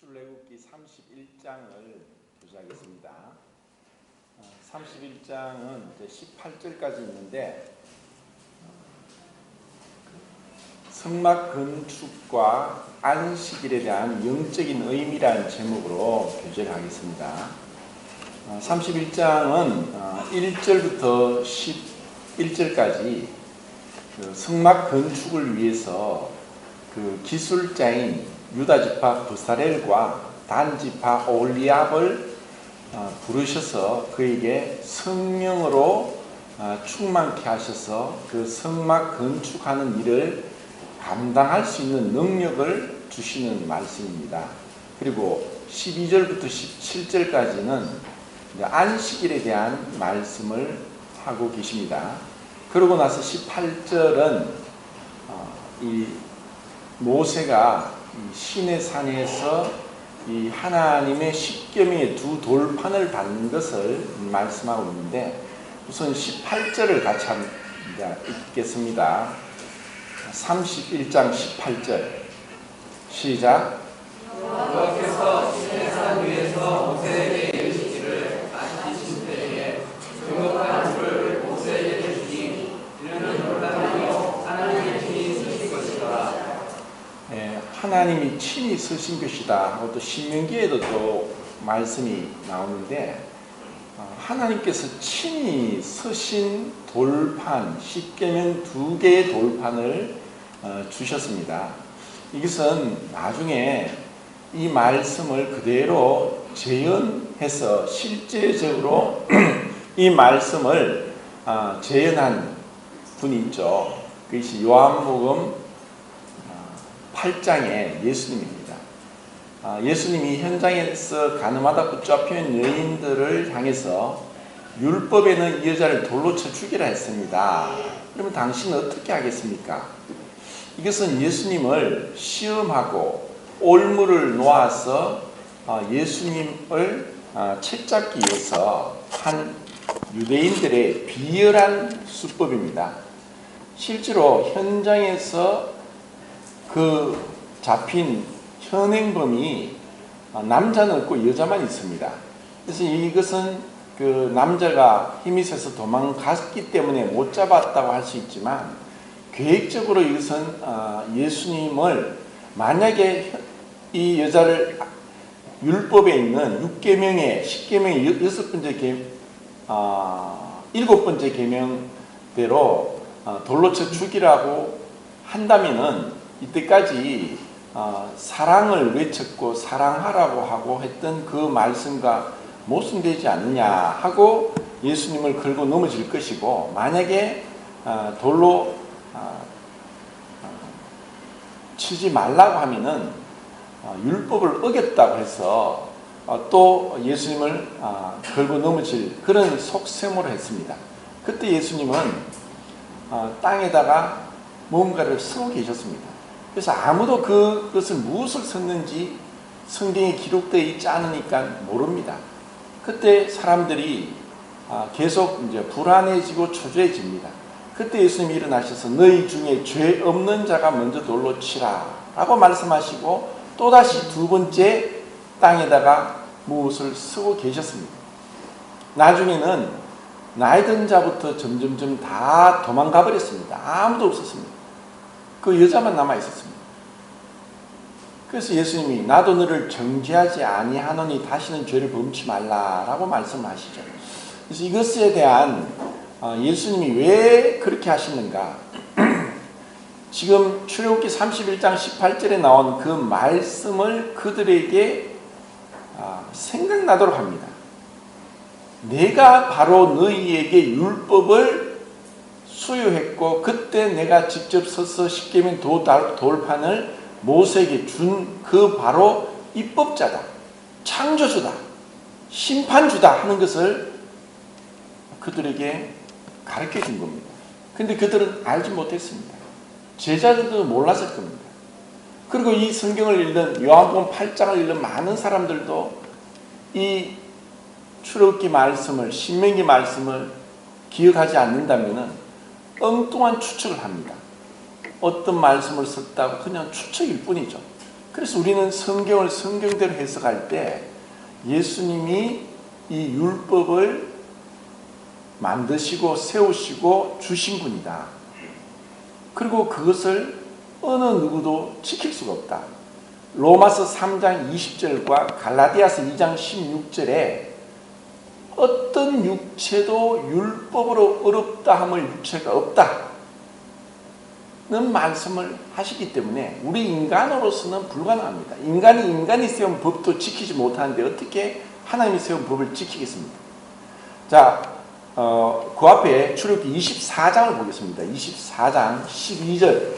출애굽기 31장을 교제하겠습니다. 31장은 이제 18절까지 있는데 성막 건축과 안식일에 대한 영적인 의미라는 제목으로 교제를 하겠습니다. 31장은 1절부터 11절까지 성막 건축을 위해서 기술자인 유다지파 브사렐과 단지파 올리압을 부르셔서 그에게 성령으로 충만케 하셔서 그 성막 건축하는 일을 감당할 수 있는 능력을 주시는 말씀입니다. 그리고 12절부터 17절까지는 안식일에 대한 말씀을 하고 계십니다. 그러고 나서 18절은 이 모세가 시내 산에서 이 하나님의 십계명의 두 돌판을 받는 것을 말씀하고 있는데, 우선 18절을 같이 읽겠습니다. 31장 18절 시작. 여호와께서 시내산 위에서 모세에게 이르시기를 앉으신 때에 등록한 줄을 모세에게 주니 이는 요단이요 하나님의 친히 쓰신 것이다. 하나님이 친히 쓰신 것이다 하고 또 신명기에도 또 말씀이 나오는데, 하나님께서 친히 쓰신 돌판, 십계명 2개의 돌판을 주셨습니다. 이것은 나중에 이 말씀을 그대로 재현해서 실제적으로 이 말씀을 재현한 분이 있죠. 그것이 요한복음 8장의 예수님입니다. 예수님이 현장에서 가늠하다 붙잡힌 여인들을 향해서 율법에는 이 여자를 돌로 쳐 죽이라 했습니다. 그러면 당신은 어떻게 하겠습니까? 이것은 예수님을 시험하고 올무를 놓아서 예수님을 책잡기 위해서 한 유대인들의 비열한 수법입니다. 실제로 현장에서 그 잡힌 현행범이 남자는 없고 여자만 있습니다. 그래서 이것은 그 남자가 힘이 세서 도망갔기 때문에 못 잡았다고 할 수 있지만, 계획적으로 이것은 예수님을 만약에 이 여자를 율법에 있는 6계명의 10계명의 7번째 계명대로 돌로 쳐 죽이라고 한다면은 이때까지 사랑을 외쳤고 사랑하라고 하고 했던 그 말씀과 모순되지 않느냐 하고 예수님을 걸고 넘어질 것이고, 만약에 돌로 치지 말라고 하면은 율법을 어겼다고 해서 또 예수님을 걸고 넘어질 그런 속셈으로 했습니다. 그때 예수님은 땅에다가 뭔가를 쓰고 계셨습니다. 그래서 아무도 그것을 무엇을 썼는지 성경에 기록되어 있지 않으니까 모릅니다. 그때 사람들이 계속 이제 불안해지고 초조해집니다. 그때 예수님이 일어나셔서 너희 중에 죄 없는 자가 먼저 돌로 치라 라고 말씀하시고, 또다시 두 번째 땅에다가 무엇을 쓰고 계셨습니다. 나중에는 나이 든 자부터 점점점 다 도망가 버렸습니다. 아무도 없었습니다. 그 여자만 남아 있었습니다. 그래서 예수님이 나도 너를 정죄하지 아니하노니 다시는 죄를 범치 말라라고 말씀하시죠. 그래서 이것에 대한 예수님이 왜 그렇게 하시는가? 지금 출애굽기 31장 18절에 나온 그 말씀을 그들에게 생각나도록 합니다. 내가 바로 너희에게 율법을 수요했고, 그때 내가 직접 서서 십계명 돌판을 모세에게 준 그 바로 입법자다, 창조주다, 심판주다 하는 것을 그들에게 가르쳐 준 겁니다. 근데 그들은 알지 못했습니다. 제자들도 몰랐을 겁니다. 그리고 이 성경을 읽는 요한복음 8장을 읽는 많은 사람들도 이 출애굽기 말씀을, 신명기 말씀을 기억하지 않는다면은 엉뚱한 추측을 합니다. 어떤 말씀을 썼다고 그냥 추측일 뿐이죠. 그래서 우리는 성경을 성경대로 해석할 때 예수님이 이 율법을 만드시고 세우시고 주신 분이다. 그리고 그것을 어느 누구도 지킬 수가 없다. 로마서 3장 20절과 갈라디아서 2장 16절에 어떤 육체도 율법으로 어렵다 함을 육체가 없다 는 말씀을 하시기 때문에 우리 인간으로서는 불가능합니다. 인간이 세운 법도 지키지 못하는데 어떻게 하나님이 세운 법을 지키겠습니까? 자, 그 앞에 출애굽기 24장을 보겠습니다. 24장 12절.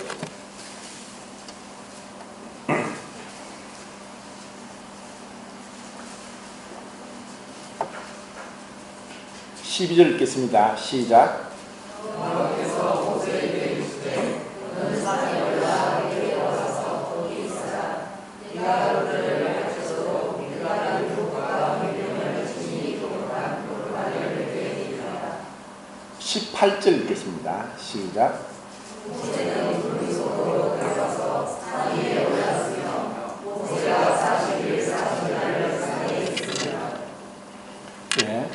읽겠습니다. 시작. (18절) 읽겠습니다. 시작. 네,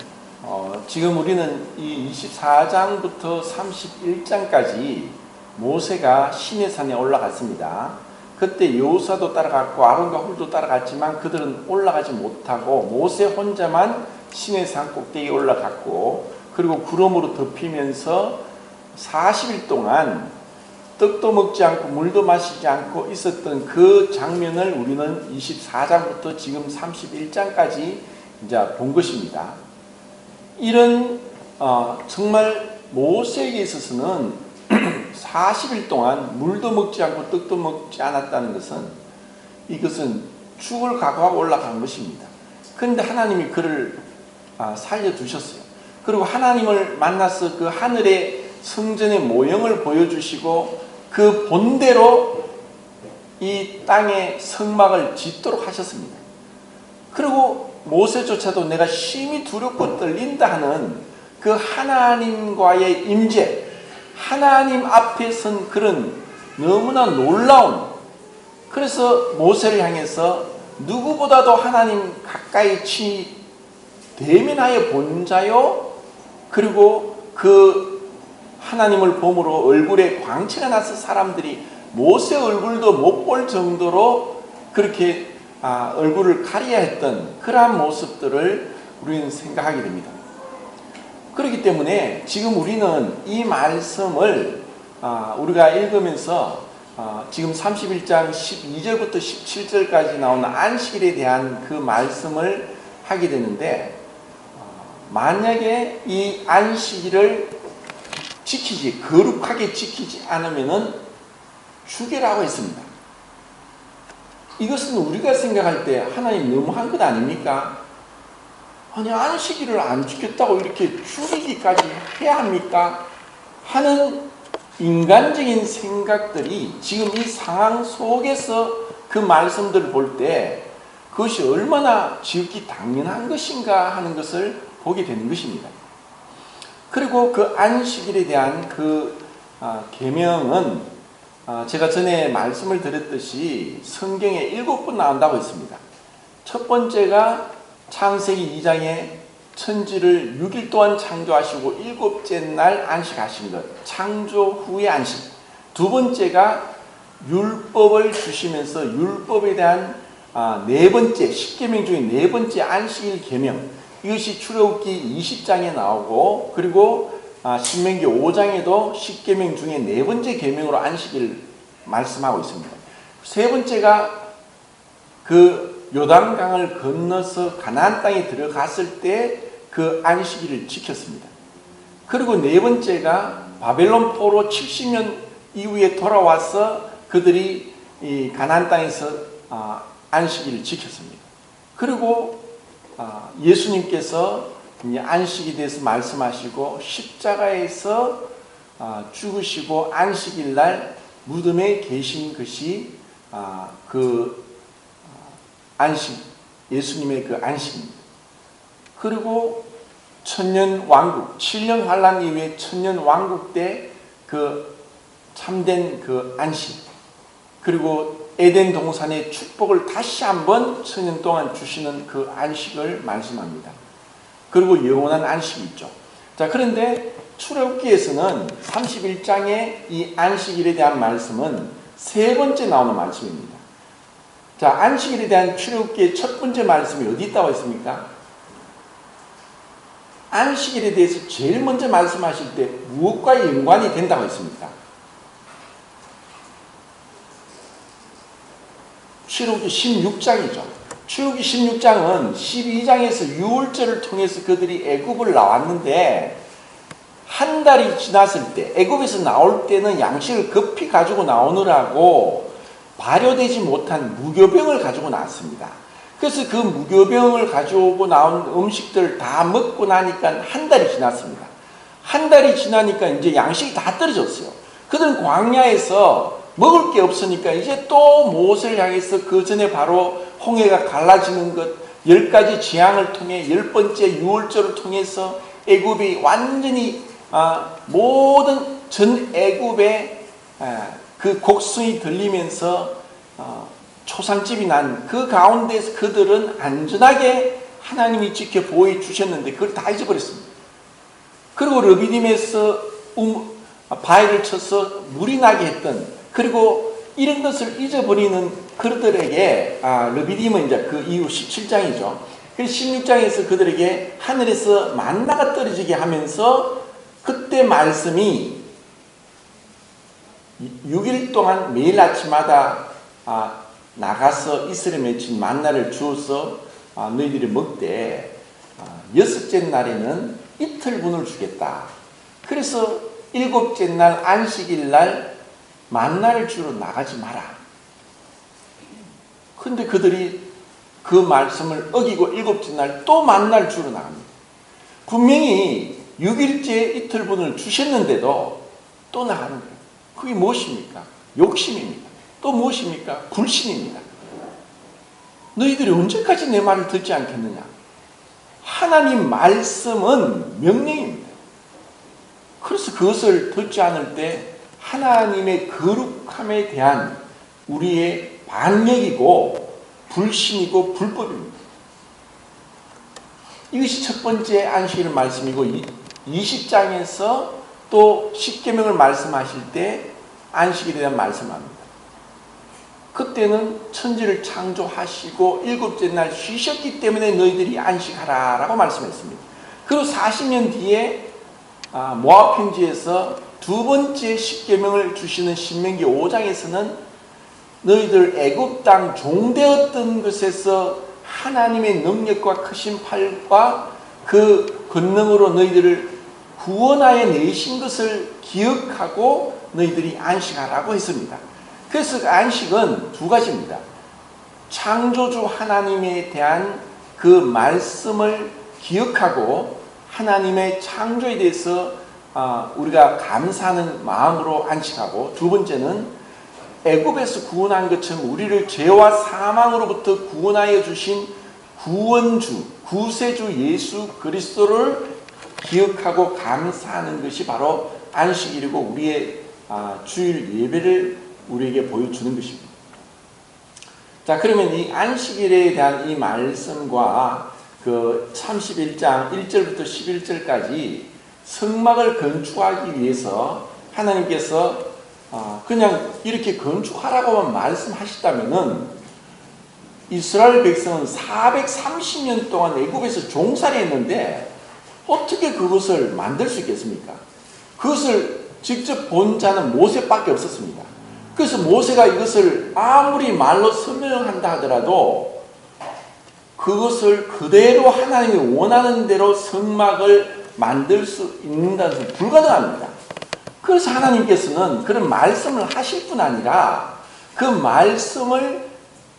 지금 우리는 이 24장부터 31장까지 모세가 시내산에 올라갔습니다. 그때 여호수아도 따라갔고 아론과 훌도 따라갔지만 그들은 올라가지 못하고 모세 혼자만 시내산 꼭대기에 올라갔고, 그리고 구름으로 덮이면서 40일 동안 떡도 먹지 않고 물도 마시지 않고 있었던 그 장면을 우리는 24장부터 지금 31장까지 이제 본 것입니다. 이런 정말 모세에게 있어서는 40일 동안 물도 먹지 않고 떡도 먹지 않았다는 것은, 이것은 죽을 각오하고 올라간 것입니다. 그런데 하나님이 그를 살려두셨어요. 그리고 하나님을 만나서 그 하늘의 성전의 모형을 보여주시고 그 본대로 이 땅의 성막을 짓도록 하셨습니다. 그리고 모세조차도 내가 심히 두렵고 떨린다 하는 그 하나님과의 임재, 하나님 앞에 선 그런 너무나 놀라운, 그래서 모세를 향해서 누구보다도 하나님 가까이 친히 대면하여 본 자요, 그리고 그 하나님을 봄으로 얼굴에 광채가 나서 사람들이 모세 얼굴도 못 볼 정도로 그렇게 얼굴을 가려야 했던 그러한 모습들을 우리는 생각하게 됩니다. 그렇기 때문에 지금 우리는 이 말씀을 우리가 읽으면서 지금 31장 12절부터 17절까지 나오는 안식일에 대한 그 말씀을 하게 되는데, 만약에 이 안식일을 거룩하게 지키지 않으면은 죽이라고 했습니다. 이것은 우리가 생각할 때 하나님 너무한 것 아닙니까? 아니, 안식일을 안 지켰다고 이렇게 죽이기까지 해야 합니까? 하는 인간적인 생각들이 지금 이 상황 속에서 그 말씀들을 볼 때 그것이 얼마나 지극히 당연한 것인가 하는 것을 보게 되는 것입니다. 그리고 그 안식일에 대한 그 계명은 제가 전에 말씀을 드렸듯이 성경에 7번 나온다고 했습니다. 첫 번째가 창세기 2장에 천지를 6일 동안 창조하시고 7째 날 안식하신 것, 창조 후의 안식. 두 번째가 율법을 주시면서 율법에 대한 네 번째, 10계명 중에 네 번째 안식일 계명, 이것이 출애굽기 20장에 나오고, 그리고 신명기 5장에도 10계명 중에 네 번째 계명으로 안식일 말씀하고 있습니다. 세 번째가 그 요단강을 건너서 가나안 땅에 들어갔을 때 그 안식일을 지켰습니다. 그리고 네 번째가 바벨론 포로 70년 이후에 돌아와서 그들이 이 가나안 땅에서 안식일을 지켰습니다. 그리고 예수님께서 안식에 대해서 말씀하시고 십자가에서 죽으시고 안식일 날 무덤에 계신 것이 그 안식, 예수님의 그 안식입니다. 그리고 천년 왕국, 7년 환란 이후에 천년 왕국 때 그 참된 그 안식, 그리고 에덴 동산의 축복을 다시 한번 천년 동안 주시는 그 안식을 말씀합니다. 그리고 영원한 안식이 있죠. 자, 그런데 출애굽기에서는 31장의 이 안식일에 대한 말씀은 세 번째 나오는 말씀입니다. 자, 안식일에 대한 출애굽기의 첫 번째 말씀이 어디 있다고 했습니까? 안식일에 대해서 제일 먼저 말씀하실 때 무엇과 연관이 된다고 했습니까? 출애굽기 16장이죠. 출애굽기 16장은 12장에서 유월절을 통해서 그들이 애굽을 나왔는데 한 달이 지났을 때 애굽에서 나올 때는 양식을 급히 가지고 나오느라고 발효되지 못한 무교병을 가지고 나왔습니다. 그래서 그 무교병을 가져오고 나온 음식들을 다 먹고 나니까 한 달이 지났습니다. 한 달이 지나니까 이제 양식이 다 떨어졌어요. 그들은 광야에서 먹을 게 없으니까 이제 또 모세를 향해서 그 전에 바로 홍해가 갈라지는 것, 10가지 재앙을 통해 10번째 유월절을 통해서 애굽이 완전히 모든 전 애굽의 그 곡성이 들리면서 초상집이 난 그 가운데서 그들은 안전하게 하나님이 지켜 보호해 주셨는데 그걸 다 잊어버렸습니다. 그리고 르비딤에서 바위를 쳐서 물이 나게 했던, 그리고 이런 것을 잊어버리는 그들에게 르비딤은 이제 그 이후 17장이죠. 그래서 16장에서 그들에게 하늘에서 만나가 떨어지게 하면서 그때 말씀이 6일 동안 매일 아침마다 나가서 이스라엘 맺힌 만나를 주어서 너희들이 먹되 6째 날에는 이틀분을 주겠다. 그래서 7째 날 안식일 날 만나를 주러 나가지 마라. 근데 그들이 그 말씀을 어기고 7째 날 또 만나를 주러 나갑니다. 분명히 6일째 이틀분을 주셨는데도 또 나가는 거예요. 그게 무엇입니까? 욕심입니다. 또 무엇입니까? 불신입니다. 너희들이 언제까지 내 말을 듣지 않겠느냐? 하나님 말씀은 명령입니다. 그래서 그것을 듣지 않을 때 하나님의 거룩함에 대한 우리의 반역이고 불신이고 불법입니다. 이것이 첫 번째 안식일 말씀이고 20장에서 또 십계명을 말씀하실 때 안식일에 대한 말씀합니다. 그때는 천지를 창조하시고 7째 날 쉬셨기 때문에 너희들이 안식하라 라고 말씀했습니다. 그리고 40년 뒤에 모압 평지에서 두 번째 십계명을 주시는 신명기 5장에서는 너희들 애굽 땅 종되었던 것에서 하나님의 능력과 크신 팔과 그 권능으로 너희들을 구원하여 내신 것을 기억하고 너희들이 안식하라고 했습니다. 그래서 그 안식은 두 가지입니다. 창조주 하나님에 대한 그 말씀을 기억하고 하나님의 창조에 대해서 우리가 감사하는 마음으로 안식하고, 두 번째는 애굽에서 구원한 것처럼 우리를 죄와 사망으로부터 구원하여 주신 구원주, 구세주 예수 그리스도를 기억하고 감사하는 것이 바로 안식일이고 우리의 주일 예배를 우리에게 보여주는 것입니다. 자, 그러면 이 안식일에 대한 이 말씀과 그 31장 1절부터 11절까지 성막을 건축하기 위해서 하나님께서 그냥 이렇게 건축하라고만 말씀하셨다면은 이스라엘 백성은 430년 동안 애굽에서 종살이 했는데 어떻게 그것을 만들 수 있겠습니까? 그것을 직접 본 자는 모세밖에 없었습니다. 그래서 모세가 이것을 아무리 말로 설명한다 하더라도 그것을 그대로 하나님이 원하는 대로 성막을 만들 수 있는 것은 불가능합니다. 그래서 하나님께서는 그런 말씀을 하실 뿐 아니라 그 말씀을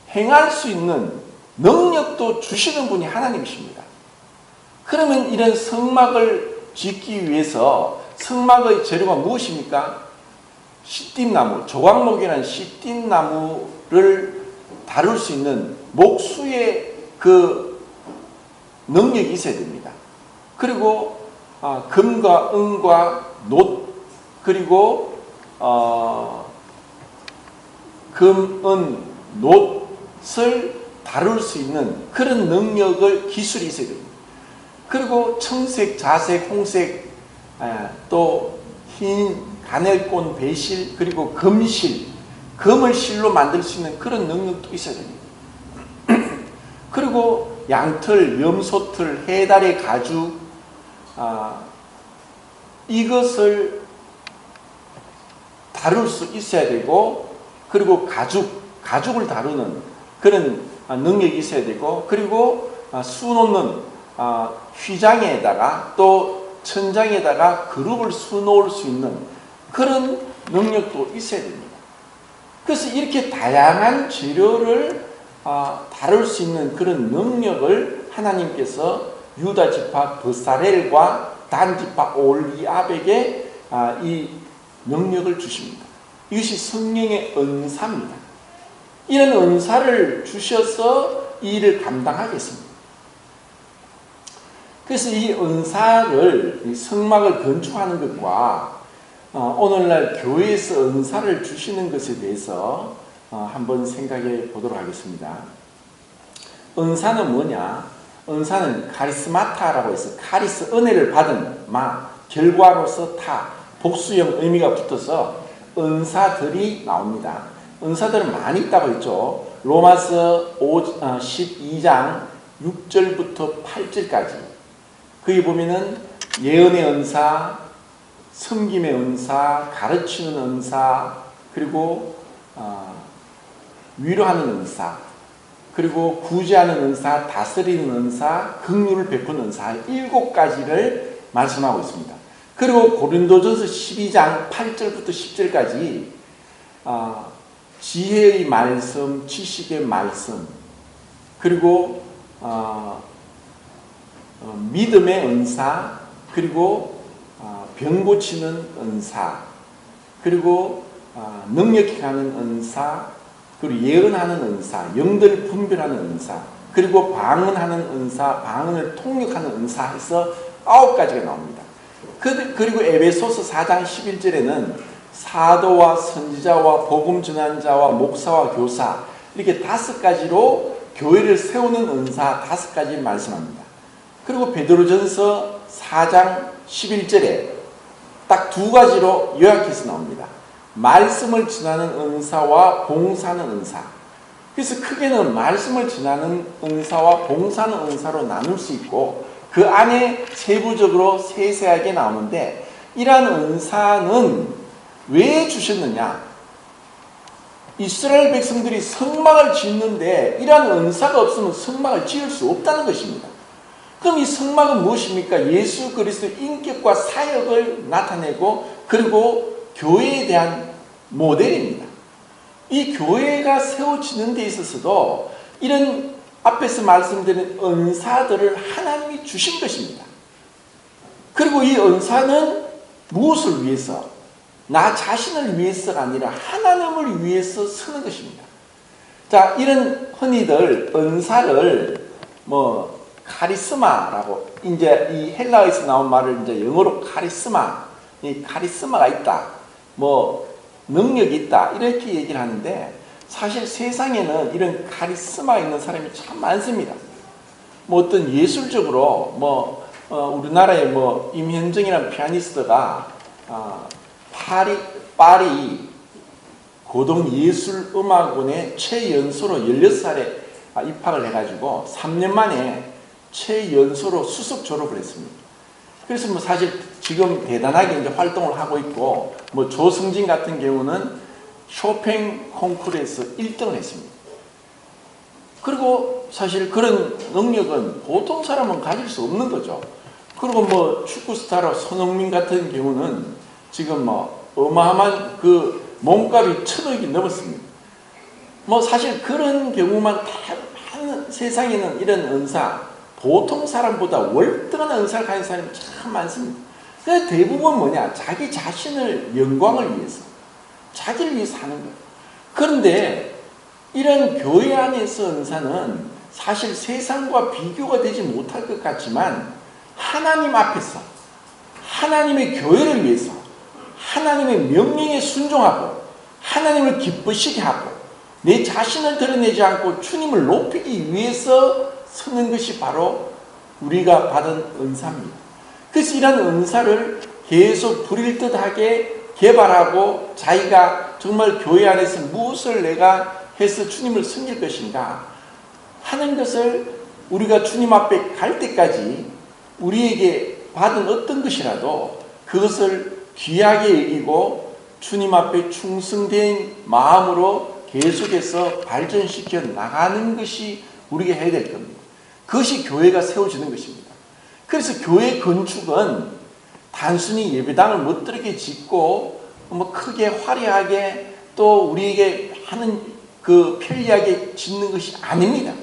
행할 수 있는 능력도 주시는 분이 하나님이십니다. 그러면 이런 성막을 짓기 위해서 성막의 재료가 무엇입니까? 시띠나무, 조각목이라는 시띠나무를 다룰 수 있는 목수의 그 능력이 있어야 됩니다. 그리고 금과 은과 놋, 그리고 금, 은, 놋을 다룰 수 있는 그런 능력을, 기술이 있어야 됩니다. 그리고 청색, 자색, 홍색, 또 흰, 가넬꽃, 배실, 그리고 금실, 금을 실로 만들 수 있는 그런 능력도 있어야 됩니다. 그리고 양털, 염소털, 해달의 가죽, 이것을 다룰 수 있어야 되고, 그리고 가죽을 다루는 그런 능력이 있어야 되고, 그리고 수놓는 휘장에다가 또 천장에다가 그룹을 수놓을 수 있는 그런 능력도 있어야 됩니다. 그래서 이렇게 다양한 재료를 다룰 수 있는 그런 능력을 하나님께서 유다 지파 브사렐과 단 지파 올리압에게 이 능력을 주십니다. 이것이 성령의 은사입니다. 이런 은사를 주셔서 이 일을 감당하겠습니다. 그래서 이 은사를, 이 성막을 건축하는 것과 오늘날 교회에서 은사를 주시는 것에 대해서 한번 생각해 보도록 하겠습니다. 은사는 뭐냐? 은사는 카리스마타라고 해서 카리스, 은혜를 받은, 결과로서 타, 복수형 의미가 붙어서 은사들이 나옵니다. 은사들은 많이 있다고 했죠. 로마서 12장 6절부터 8절까지. 거기 보면은 예언의 은사, 섬김의 은사, 가르치는 은사, 그리고 위로하는 은사, 그리고 구제하는 은사, 다스리는 은사, 긍휼을 베푸는 은사, 7가지를 말씀하고 있습니다. 그리고 고린도전서 12장 8절부터 10절까지 지혜의 말씀, 지식의 말씀, 그리고 믿음의 은사, 그리고 병 고치는 은사, 그리고 능력히 가는 은사, 그리고 예언하는 은사, 영들 분별하는 은사, 그리고 방언하는 은사, 방언을 통역하는 은사 해서 9가지가 나옵니다. 그리고 에베소서 4장 11절에는 사도와 선지자와 복음 전환자와 목사와 교사, 이렇게 5가지로 교회를 세우는 은사 5가지 말씀합니다. 그리고 베드로전서 4장 11절에 딱 2가지로 요약해서 나옵니다. 말씀을 전하는 은사와 봉사하는 은사. 그래서 크게는 말씀을 전하는 은사와 봉사하는 은사로 나눌 수 있고, 그 안에 세부적으로 세세하게 나오는데, 이러한 은사는 왜 주셨느냐? 이스라엘 백성들이 성막을 짓는데 이러한 은사가 없으면 성막을 지을 수 없다는 것입니다. 그럼 이 성막은 무엇입니까? 예수 그리스도의 인격과 사역을 나타내고, 그리고 교회에 대한 모델입니다. 이 교회가 세워지는 데 있어서도 이런 앞에서 말씀드린 은사들을 하나님이 주신 것입니다. 그리고 이 은사는 무엇을 위해서? 나 자신을 위해서가 아니라 하나님을 위해서 쓰는 것입니다. 자, 이런 흔히들 은사를 카리스마라고, 이제 이 헬라어에서 나온 말을 이제 영어로 이 카리스마가 있다, 능력이 있다, 이렇게 얘기를 하는데, 사실 세상에는 이런 카리스마 있는 사람이 참 많습니다. 어떤 예술적으로 우리나라의 임현정이라는 피아니스트가 파리 고등예술음악원에 최연소로 16살에 입학을 해가지고 3년 만에 최연소로 수석 졸업을 했습니다. 그래서 사실 지금 대단하게 이제 활동을 하고 있고, 조승진 같은 경우는 쇼팽 콩쿠르에서 1등을 했습니다. 그리고 사실 그런 능력은 보통 사람은 가질 수 없는 거죠. 그리고 축구 스타로 손흥민 같은 경우는 지금 어마어마한 그 몸값이 1,000억이 넘었습니다. 사실 그런 경우만 다 세상에는 이런 은사, 보통 사람보다 월등한 은사를 가진 사람이 참 많습니다. 그래서 대부분 뭐냐? 자기 자신을 영광을 위해서, 자기를 위해서 하는 거예요. 그런데 이런 교회 안에서 은사는 사실 세상과 비교가 되지 못할 것 같지만, 하나님 앞에서 하나님의 교회를 위해서 하나님의 명령에 순종하고 하나님을 기쁘시게 하고 내 자신을 드러내지 않고 주님을 높이기 위해서 서는 것이 바로 우리가 받은 은사입니다. 그래서 이런 은사를 계속 불일듯하게 개발하고 자기가 정말 교회 안에서 무엇을 내가 해서 주님을 섬길 것인가 하는 것을 우리가 주님 앞에 갈 때까지 우리에게 받은 어떤 것이라도 그것을 귀하게 여기고 주님 앞에 충성된 마음으로 계속해서 발전시켜 나가는 것이 우리가 해야 될 겁니다. 그것이 교회가 세워지는 것입니다. 그래서 교회 건축은 단순히 예배당을 멋들게 짓고 뭐 크게 화려하게 또 우리에게 하는 그 편리하게 짓는 것이 아닙니다.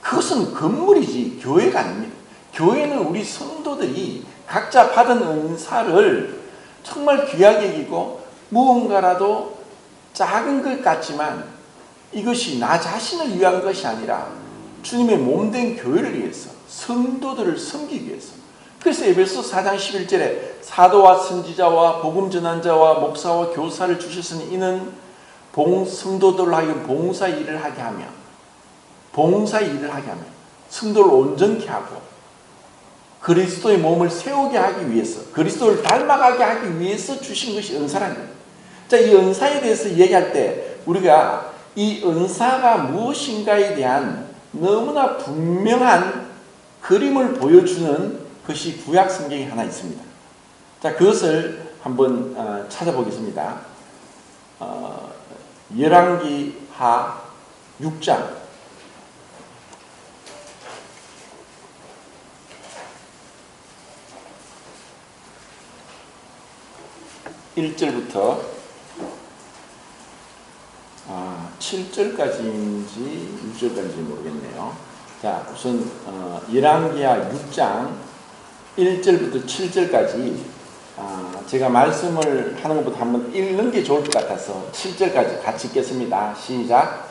그것은 건물이지 교회가 아닙니다. 교회는 우리 성도들이 각자 받은 은사를 정말 귀하게 여기고 무언가라도 작은 것 같지만 이것이 나 자신을 위한 것이 아니라 주님의 몸된 교회를 위해서 성도들을 섬기기 위해서. 그래서 에베소 4장 11절에 사도와 선지자와 복음 전환자와 목사와 교사를 주셨으니 이는 성도들로 하여금 봉사 일을 하게 하며 성도를 온전케 하고 그리스도의 몸을 세우게 하기 위해서 그리스도를 닮아가게 하기 위해서 주신 것이 은사라는 거예요. 자, 이 은사에 대해서 얘기할 때 우리가 이 은사가 무엇인가에 대한 너무나 분명한 그림을 보여주는 것이 구약 성경에 하나 있습니다. 자, 그것을 한번 찾아보겠습니다. 열왕기하 6장 1절부터 7절까지인지 6절까지인지 모르겠네요. 자, 우선 열왕기하 6장 1절부터 7절까지 제가 말씀을 하는 것보다 한번 읽는 게 좋을 것 같아서 7절까지 같이 읽겠습니다. 시작.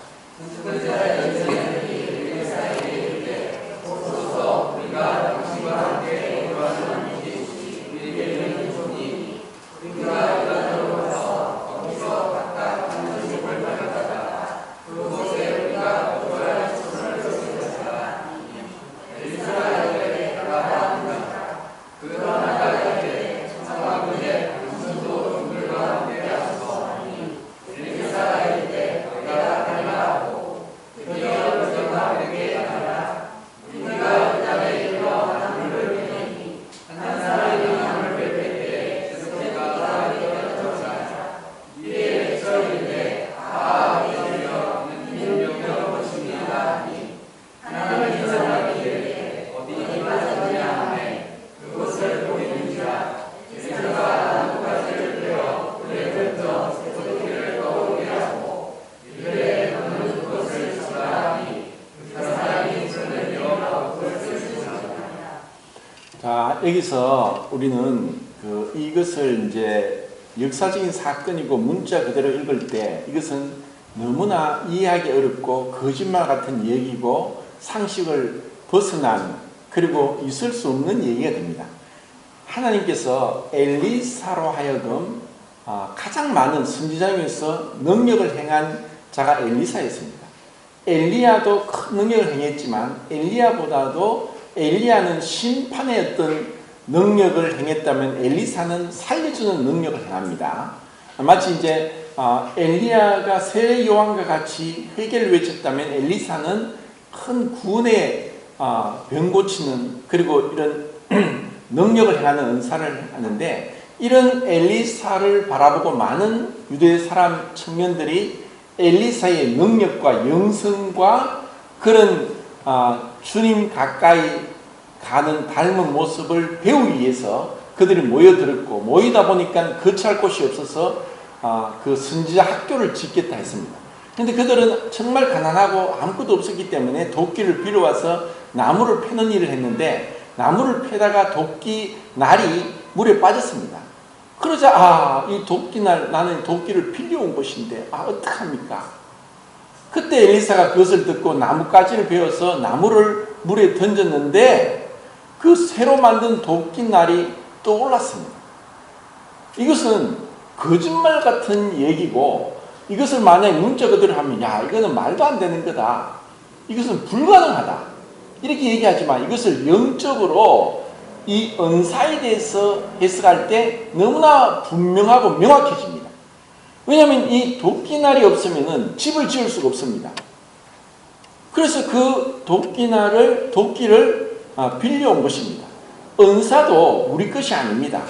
자, 여기서 우리는 이것을 이제 역사적인 사건이고 문자 그대로 읽을 때 이것은 너무나 이해하기 어렵고 거짓말 같은 얘기고 상식을 벗어난 그리고 있을 수 없는 얘기가 됩니다. 하나님께서 엘리사로 하여금 가장 많은 선지자 중에서 능력을 행한 자가 엘리사였습니다. 엘리야도 큰 능력을 행했지만 엘리야는 심판의 어떤 능력을 행했다면 엘리사는 살려주는 능력을 행합니다. 마치 이제 엘리야가 새 요한과 같이 회개를 외쳤다면 엘리사는 큰 구원의 병 고치는 그리고 이런 능력을 행하는 은사를 하는데 이런 엘리사를 바라보고 많은 유대 사람 청년들이 엘리사의 능력과 영성과 그런 주님 가까이 가는 닮은 모습을 배우기 위해서 그들이 모여들었고 모이다 보니까 거처할 곳이 없어서 그 선지자 학교를 짓겠다 했습니다. 그런데 그들은 정말 가난하고 아무것도 없었기 때문에 도끼를 빌어와서 나무를 패는 일을 했는데 나무를 패다가 도끼 날이 물에 빠졌습니다. 그러자 이 도끼날 나는 도끼를 빌려온 것인데 어떡합니까? 그때 엘리사가 그것을 듣고 나뭇가지를 베어서 나무를 물에 던졌는데 그 새로 만든 도끼날이 떠올랐습니다. 이것은 거짓말 같은 얘기고 이것을 만약에 문자거들을 하면 야 이거는 말도 안 되는 거다. 이것은 불가능하다. 이렇게 얘기하지만 이것을 영적으로 이 은사에 대해서 해석할 때 너무나 분명하고 명확해집니다. 왜냐하면 이 도끼날이 없으면 집을 지을 수가 없습니다. 그래서 그 도끼를 빌려온 것입니다. 은사도 우리 것이 아닙니다.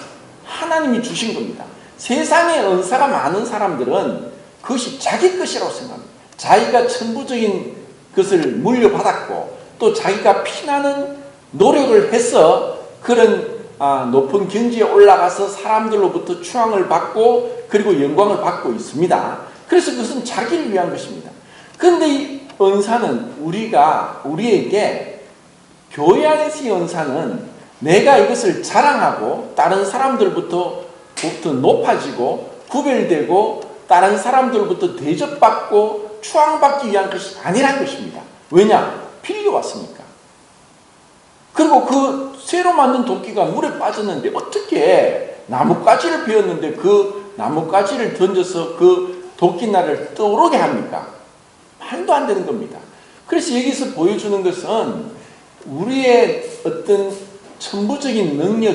하나님이 주신 겁니다. 세상에 은사가 많은 사람들은 그것이 자기 것이라고 생각합니다. 자기가 천부적인 것을 물려받았고 또 자기가 피나는 노력을 해서 그런 높은 경지에 올라가서 사람들로부터 추앙을 받고 그리고 영광을 받고 있습니다. 그래서 그것은 자기를 위한 것입니다. 그런데 이 은사는 우리에게 교회 안에서의 은사는 내가 이것을 자랑하고 다른 사람들부터 높아지고 구별되고 다른 사람들부터 대접받고 추앙받기 위한 것이 아니란 것입니다. 왜냐? 빌려왔으니까. 그리고 그 새로 만든 도끼가 물에 빠졌는데 어떻게 나뭇가지를 베었는데 그 나뭇가지를 던져서 그 도끼날을 떠오르게 합니까? 말도 안 되는 겁니다. 그래서 여기서 보여주는 것은 우리의 어떤 천부적인 능력,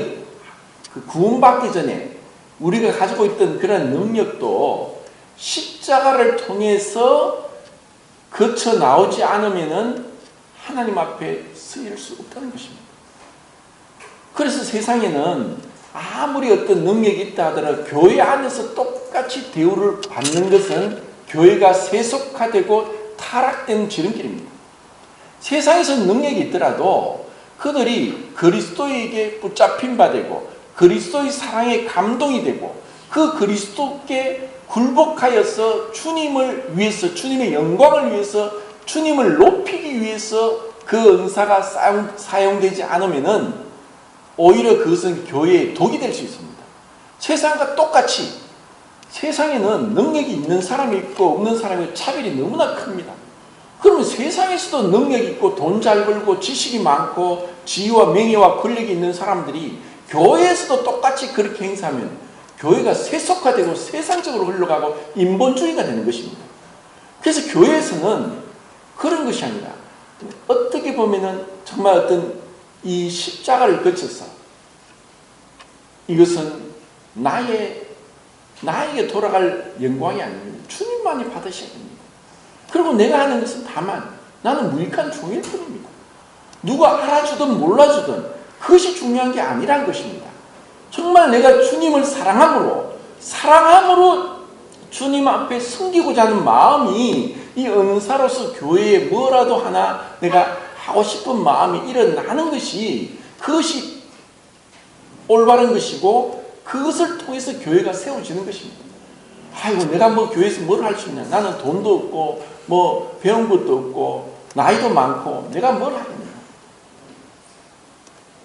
그 구원받기 전에 우리가 가지고 있던 그런 능력도 십자가를 통해서 거쳐 나오지 않으면은 하나님 앞에 쓰일 수 없다는 것입니다. 그래서 세상에는 아무리 어떤 능력이 있다 하더라도 교회 안에서 똑같이 대우를 받는 것은 교회가 세속화되고 타락된 지름길입니다. 세상에서 능력이 있더라도 그들이 그리스도에게 붙잡힌 바 되고 그리스도의 사랑에 감동이 되고 그 그리스도께 굴복하여서 주님을 위해서 주님의 영광을 위해서 주님을 높이기 위해서 그 은사가 사용되지 않으면은 오히려 그것은 교회의 독이 될 수 있습니다. 세상과 똑같이 세상에는 능력이 있는 사람이 있고 없는 사람의 차별이 너무나 큽니다. 그러면 세상에서도 능력이 있고 돈 잘 벌고 지식이 많고 지위와 명예와 권력이 있는 사람들이 교회에서도 똑같이 그렇게 행사하면 교회가 세속화되고 세상적으로 흘러가고 인본주의가 되는 것입니다. 그래서 교회에서는 그런 것이 아니라 어떻게 보면은 정말 어떤 이 십자가를 거쳐서 이것은 나에게 돌아갈 영광이 아닙니다. 주님만이 받으셔야 됩니다. 그리고 내가 하는 것은 다만 나는 무익한 종일 뿐입니다. 누가 알아주든 몰라주든 그것이 중요한 게 아니란 것입니다. 정말 내가 주님을 사랑함으로 주님 앞에 섬기고자 하는 마음이 이 은사로서 교회에 뭐라도 하나 내가 하고 싶은 마음이 일어나는 것이 그것이 올바른 것이고 그것을 통해서 교회가 세워지는 것입니다. 아이고 내가 뭐 교회에서 뭘 할 수 있냐. 나는 돈도 없고 뭐 배운 것도 없고 나이도 많고 내가 뭘 하겠냐.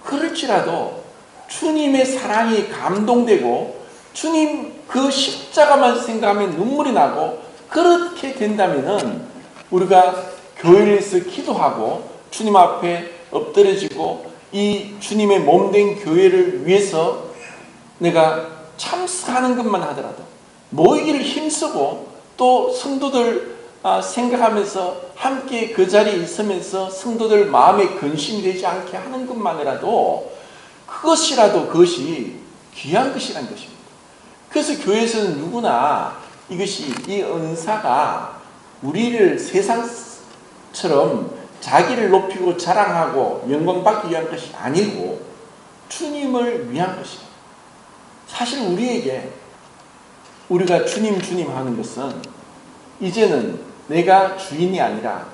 그럴지라도 주님의 사랑이 감동되고 주님 그 십자가만 생각하면 눈물이 나고 그렇게 된다면은 우리가 교회에서 기도하고 주님 앞에 엎드려지고 이 주님의 몸된 교회를 위해서 내가 참석하는 것만 하더라도 모이기를 힘쓰고 또 성도들 생각하면서 함께 그 자리에 있으면서 성도들 마음에 근심이 되지 않게 하는 것만이라도 그것이 귀한 것이라는 것입니다. 그래서 교회에서는 누구나 이 은사가 우리를 세상처럼 자기를 높이고 자랑하고 영광받기 위한 것이 아니고 주님을 위한 것입니다. 사실 우리가 주님 하는 것은 이제는 내가 주인이 아니라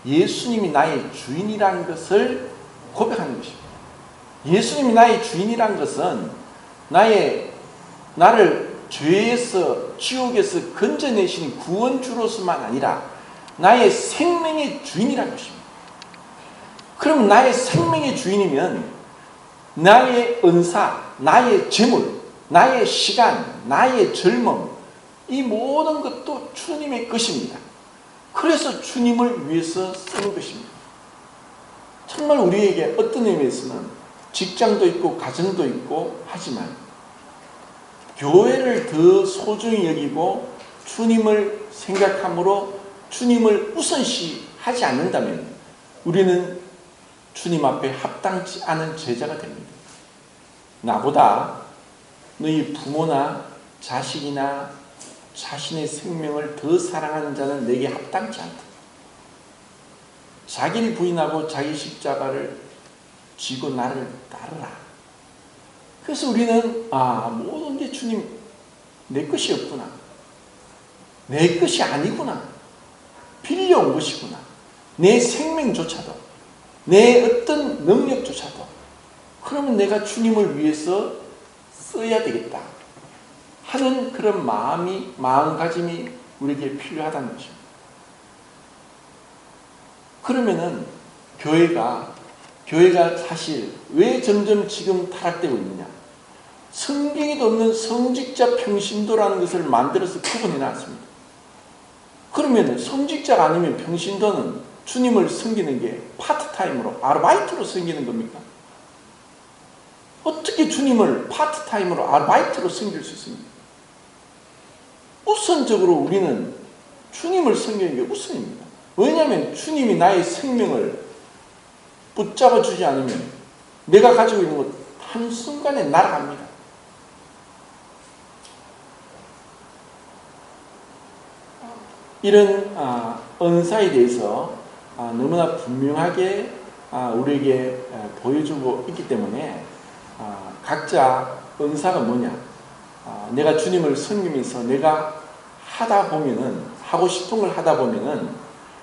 예수님이 나의 주인이라는 것을 고백하는 것입니다. 예수님이 나의 주인이라는 것은 나를 죄에서 지옥에서 건져내신 구원주로서만 아니라 나의 생명의 주인이라는 것입니다. 그럼 나의 생명의 주인이면 나의 은사, 나의 재물, 나의 시간, 나의 젊음 이 모든 것도 주님의 것입니다. 그래서 주님을 위해서 쓰는 것입니다. 정말 우리에게 어떤 의미에서는 직장도 있고 가정도 있고 하지만 교회를 더 소중히 여기고 주님을 생각함으로 주님을 우선시하지 않는다면 우리는 주님 앞에 합당치 않은 제자가 됩니다. 나보다 너희 부모나 자식이나 자신의 생명을 더 사랑하는 자는 내게 합당치 않다. 자기를 부인하고 자기 십자가를 지고 나를 따르라. 그래서 우리는 모든 게 주님 내 것이 없구나. 내 것이 아니구나. 빌려온 것이구나. 내 생명조차도, 내 어떤 능력조차도. 그러면 내가 주님을 위해서 써야 되겠다 하는 그런 마음가짐이 우리에게 필요하다는 것입니다. 그러면은 교회가 사실 왜 점점 지금 타락되고 있느냐? 성경에도 없는 성직자 평신도라는 것을 만들어서 구분해 놨습니다. 그러면 성직자가 아니면 평신도는 주님을 섬기는 게 파트타임으로, 아르바이트로 섬기는 겁니까? 어떻게 주님을 파트타임으로, 아르바이트로 섬길 수 있습니까? 우선적으로 우리는 주님을 섬기는 게 우선입니다. 왜냐하면 주님이 나의 생명을 붙잡아 주지 않으면 내가 가지고 있는 것 한순간에 날아갑니다. 이런 은사에 대해서 너무나 분명하게 우리에게 보여주고 있기 때문에 각자 은사가 뭐냐, 내가 주님을 섬기면서 내가 하고 싶은 걸 하다 보면은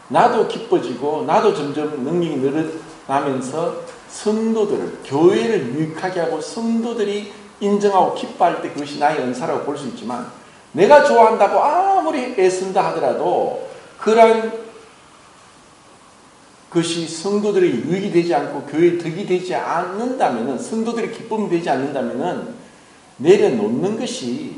나도 기뻐지고 나도 점점 능력이 늘어나면서 성도들을, 교회를 유익하게 하고 성도들이 인정하고 기뻐할 때 그것이 나의 은사라고 볼 수 있지만, 내가 좋아한다고 아무리 애쓴다 하더라도 그런 것이 성도들의 유익이 되지 않고 교회의 덕이 되지 않는다면, 성도들의 기쁨이 되지 않는다면 내려놓는 것이,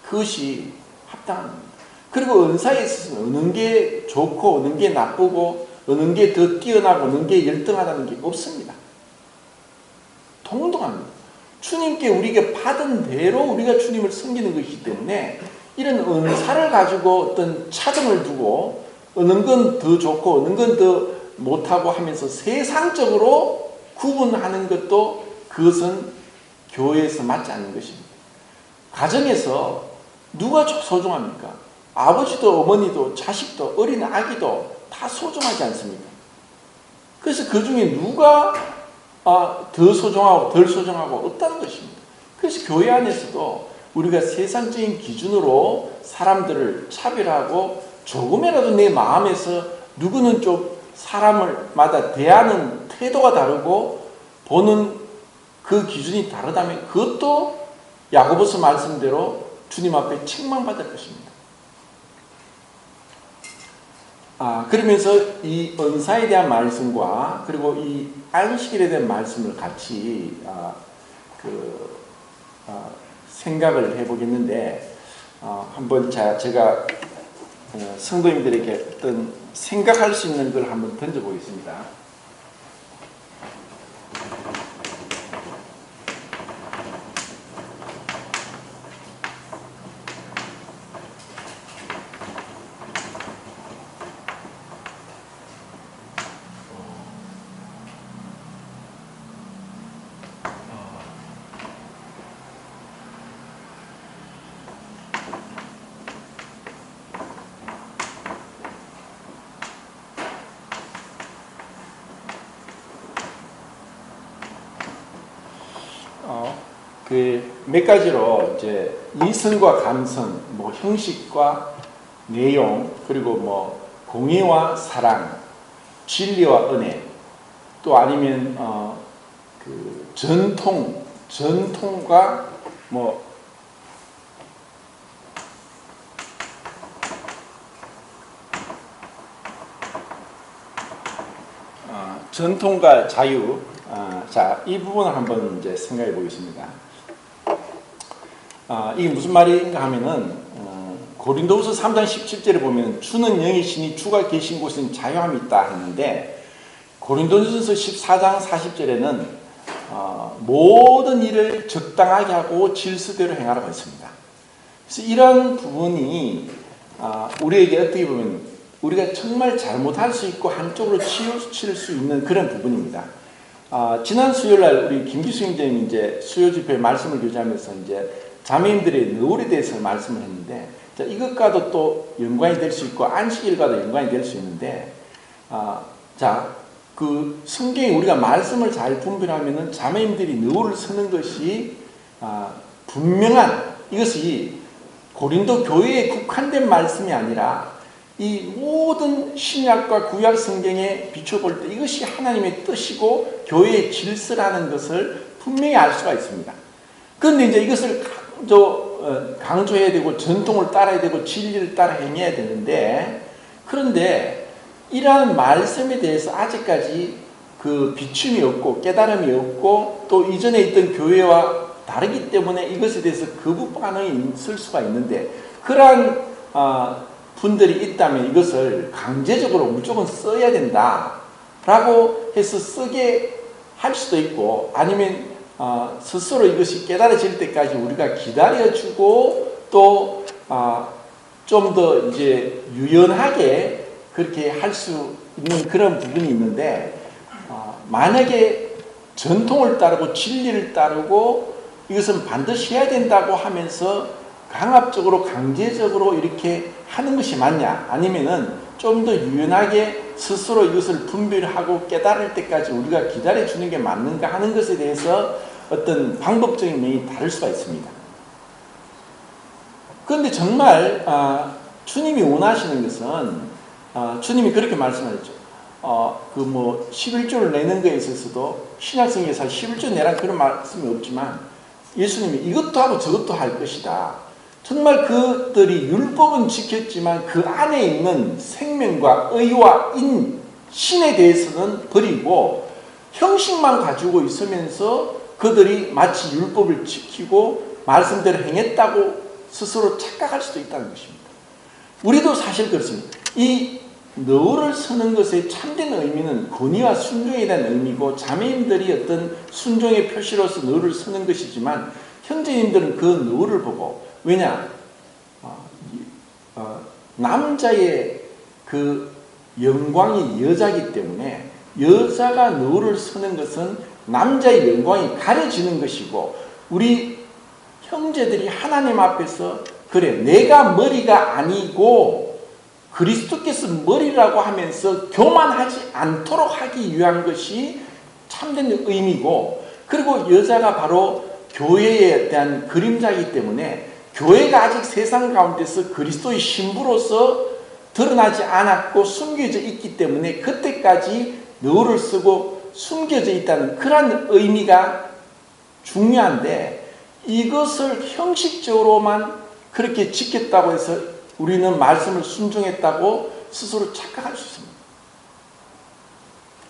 그것이 합당합니다. 그리고 은사에 있어서는 어느 게 좋고 어느 게 나쁘고 어느 게 더 뛰어나고 어느 게 열등하다는 게 없습니다. 동등합니다. 주님께 우리가 받은 대로 우리가 주님을 섬기는 것이기 때문에 이런 은사를 가지고 어떤 차등을 두고 어느 건 더 좋고 어느 건 더 못하고 하면서 세상적으로 구분하는 것도, 그것은 교회에서 맞지 않는 것입니다. 가정에서 누가 소중합니까? 아버지도 어머니도 자식도 어린 아기도 다 소중하지 않습니까? 그래서 그 중에 누가 더 소중하고 덜 소중하고 없다는 것입니다. 그래서 교회 안에서도 우리가 세상적인 기준으로 사람들을 차별하고 조금이라도 내 마음에서 누구는 좀 사람을마다 대하는 태도가 다르고 보는 그 기준이 다르다면 그것도 야고보서 말씀대로 주님 앞에 책망받을 것입니다. 그러면서 이 은사에 대한 말씀과 그리고 이 안식일에 대한 말씀을 같이 생각을 해보겠는데, 한번 제가 성도님들에게 어떤 생각할 수 있는 걸 한번 던져보겠습니다. 몇 가지로 이제 이성과 감성, 형식과 내용, 그리고 공의와 사랑, 진리와 은혜, 또 아니면 전통과 전통과 자유. 자, 이 부분을 한번 이제 생각해 보겠습니다. 이게 무슨 말인가 하면은, 고린도후서 3장 17절에 보면 주는 영이시니 주가 계신 곳은 자유함이 있다 했는데, 고린도전서 14장 40절에는 모든 일을 적당하게 하고 질서대로 행하라고 했습니다. 그래서 이런 부분이 우리에게 어떻게 보면 우리가 정말 잘못할 수 있고 한쪽으로 치우칠 수 있는 그런 부분입니다. 지난 수요일 날 우리 김기수 형제님이 이제 수요 집회 말씀을 교제하면서 이제 자매님들의 너울에 대해서 말씀을 했는데, 자, 이것과도 또 연관이 될 수 있고 안식일과도 연관이 될 수 있는데, 자, 그 성경에 우리가 말씀을 잘 분별하면은 자매님들이 너울을 서는 것이 분명한, 이것이 고린도 교회에 국한된 말씀이 아니라 이 모든 신약과 구약 성경에 비춰볼 때 이것이 하나님의 뜻이고 교회의 질서라는 것을 분명히 알 수가 있습니다. 그런데 이제 이것을 강조해야 되고 전통을 따라야 되고 진리를 따라 행해야 되는데, 그런데 이러한 말씀에 대해서 아직까지 그 비춤이 없고 깨달음이 없고 또 이전에 있던 교회와 다르기 때문에 이것에 대해서 거부 반응이 있을 수가 있는데, 그러한 분들이 있다면 이것을 강제적으로 무조건 써야 된다라고 해서 쓰게 할 수도 있고, 아니면 스스로 이것이 깨달아질 때까지 우리가 기다려주고 또 좀 더 이제 유연하게 그렇게 할 수 있는 그런 부분이 있는데, 만약에 전통을 따르고 진리를 따르고 이것은 반드시 해야 된다고 하면서 강압적으로 강제적으로 이렇게 하는 것이 맞냐, 아니면은 좀 더 유연하게 스스로 이것을 분별하고 깨달을 때까지 우리가 기다려주는 게 맞는가 하는 것에 대해서 어떤 방법적인 면이 다를 수가 있습니다. 그런데 정말 주님이 원하시는 것은 주님이 그렇게 말씀하셨죠. 11조를 내는 것에 있어서도 신약성경에서 11조 내란 그런 말씀이 없지만 예수님이 이것도 하고 저것도 할 것이다. 정말 그들이 율법은 지켰지만 그 안에 있는 생명과 의와 신에 대해서는 버리고 형식만 가지고 있으면서 그들이 마치 율법을 지키고 말씀대로 행했다고 스스로 착각할 수도 있다는 것입니다. 우리도 사실 그렇습니다. 이 너울을 서는 것의 참된 의미는 권위와 순종에 대한 의미고 자매님들이 어떤 순종의 표시로서 너울을 서는 것이지만 형제님들은 그 너울을 보고, 왜냐? 남자의 그 영광이 여자이기 때문에 여자가 너울을 서는 것은 남자의 영광이 가려지는 것이고, 우리 형제들이 하나님 앞에서 그래 내가 머리가 아니고 그리스도께서 머리라고 하면서 교만하지 않도록 하기 위한 것이 참된 의미고, 그리고 여자가 바로 교회에 대한 그림자이기 때문에 교회가 아직 세상 가운데서 그리스도의 신부로서 드러나지 않았고 숨겨져 있기 때문에 그때까지 너울을 쓰고 숨겨져 있다는 그런 의미가 중요한데, 이것을 형식적으로만 그렇게 지켰다고 해서 우리는 말씀을 순종했다고 스스로 착각할 수 있습니다.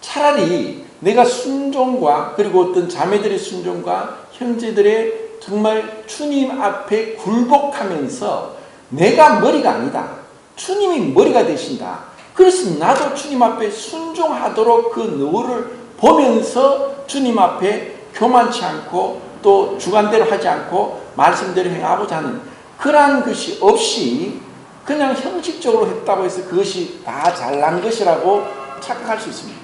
차라리 내가 순종과 그리고 어떤 자매들의 순종과 형제들의 정말 주님 앞에 굴복하면서 내가 머리가 아니다, 주님이 머리가 되신다, 그래서 나도 주님 앞에 순종하도록 그 너울을 보면서 주님 앞에 교만치 않고 또 주관대로 하지 않고 말씀대로 행하고자 하는 그러한 것이 없이 그냥 형식적으로 했다고 해서 그것이 다 잘난 것이라고 착각할 수 있습니다.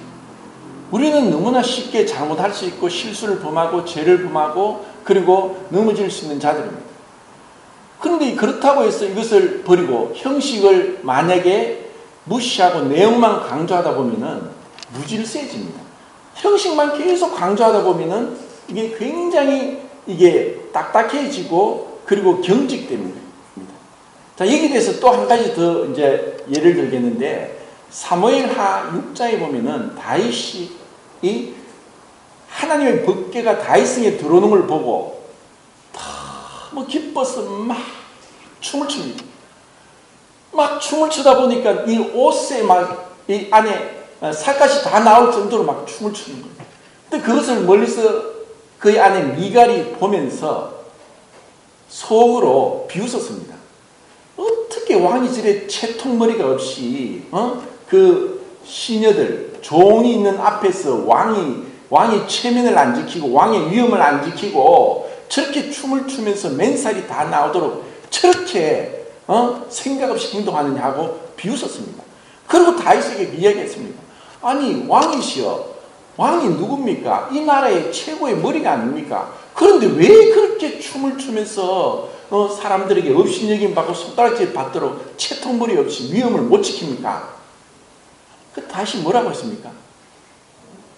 우리는 너무나 쉽게 잘못할 수 있고 실수를 범하고 죄를 범하고 그리고 넘어질 수 있는 자들입니다. 그런데 그렇다고 해서 이것을 버리고 형식을 만약에 무시하고 내용만 강조하다 보면은 무질서해집니다. 형식만 계속 강조하다 보면은 이게 굉장히 딱딱해지고 그리고 경직됩니다. 자, 여기에 대해서 또 한 가지 더 이제 예를 들겠는데, 사무엘하 6장에 보면은 다윗이 하나님의 법궤가 다윗성에 들어오는 걸 보고 너무 기뻐서 막 춤을 춥니다. 막 춤을 추다 보니까 이 옷에 막 이 안에 살갗이 다 나올 정도로 막 춤을 추는 거예요. 근데 그것을 멀리서 그 안에 미갈이 보면서 속으로 비웃었습니다. 어떻게 왕이 저래 채통머리가 없이 그 시녀들 종이 있는 앞에서 왕의 체면을 안 지키고 왕의 위엄을 안 지키고 저렇게 춤을 추면서 맨살이 다 나오도록 저렇게 생각 없이 행동하느냐고 비웃었습니다. 그리고 다윗에게 이야기했습니다. 아니 왕이시여, 왕이 누굽니까? 이 나라의 최고의 머리가 아닙니까? 그런데 왜 그렇게 춤을 추면서 사람들에게 업신여김 받고 손가락질 받도록 채통머리 없이 위엄을 못 지킵니까? 그 다시 뭐라고 했습니까?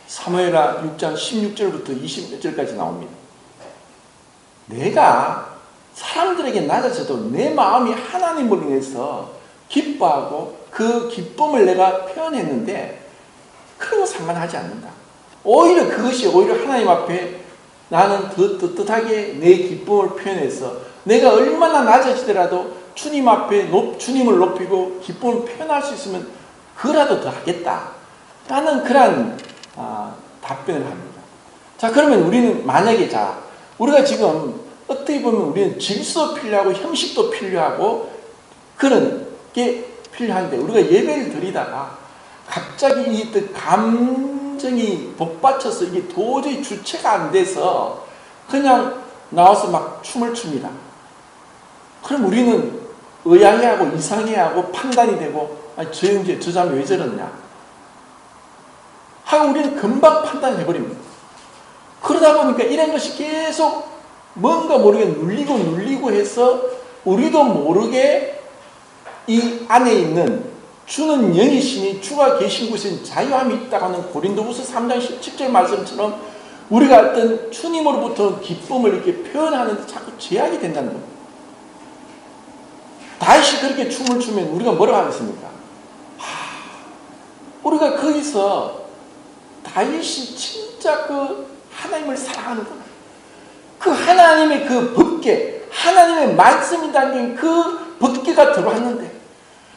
사무엘하 6장 16절부터 20절까지 나옵니다. 내가 사람들에게 낮아져도 내 마음이 하나님을 인해서 기뻐하고 그 기쁨을 내가 표현했는데 그런 거 상관하지 않는다. 오히려 그것이 오히려 하나님 앞에 나는 더 떳떳하게 내 기쁨을 표현해서 내가 얼마나 낮아지더라도 주님 앞에 주님을 높이고 기쁨을 표현할 수 있으면 그라도 더 하겠다 라는 그런 답변을 합니다. 자, 그러면 우리는 만약에 우리가 지금 어떻게 보면 우리는 질서 필요하고 형식도 필요하고 그런 게 필요한데 우리가 예배를 드리다가 갑자기 이 감정이 복받쳐서 이게 도저히 주체가 안 돼서 그냥 나와서 막 춤을 춥니다. 그럼 우리는 의아해하고 이상해하고 판단이 되고 저 사람 왜 저러냐 하고 우리는 금방 판단해버립니다. 그러다 보니까 이런 것이 계속 뭔가 모르게 눌리고 해서 우리도 모르게 이 안에 있는 주는 영이시니 주가 계신 곳엔 자유함이 있다고 하는 고린도후서 3장 17절 말씀처럼 우리가 어떤 주님으로부터 기쁨을 이렇게 표현하는데 자꾸 제약이 된다는 겁니다. 다윗이 그렇게 춤을 추면 우리가 뭐라고 하겠습니까? 우리가 거기서 다윗이 진짜 그 하나님을 사랑하는구나. 그 하나님의 그 법궤, 하나님의 말씀이 담긴 그 법궤가 들어왔는데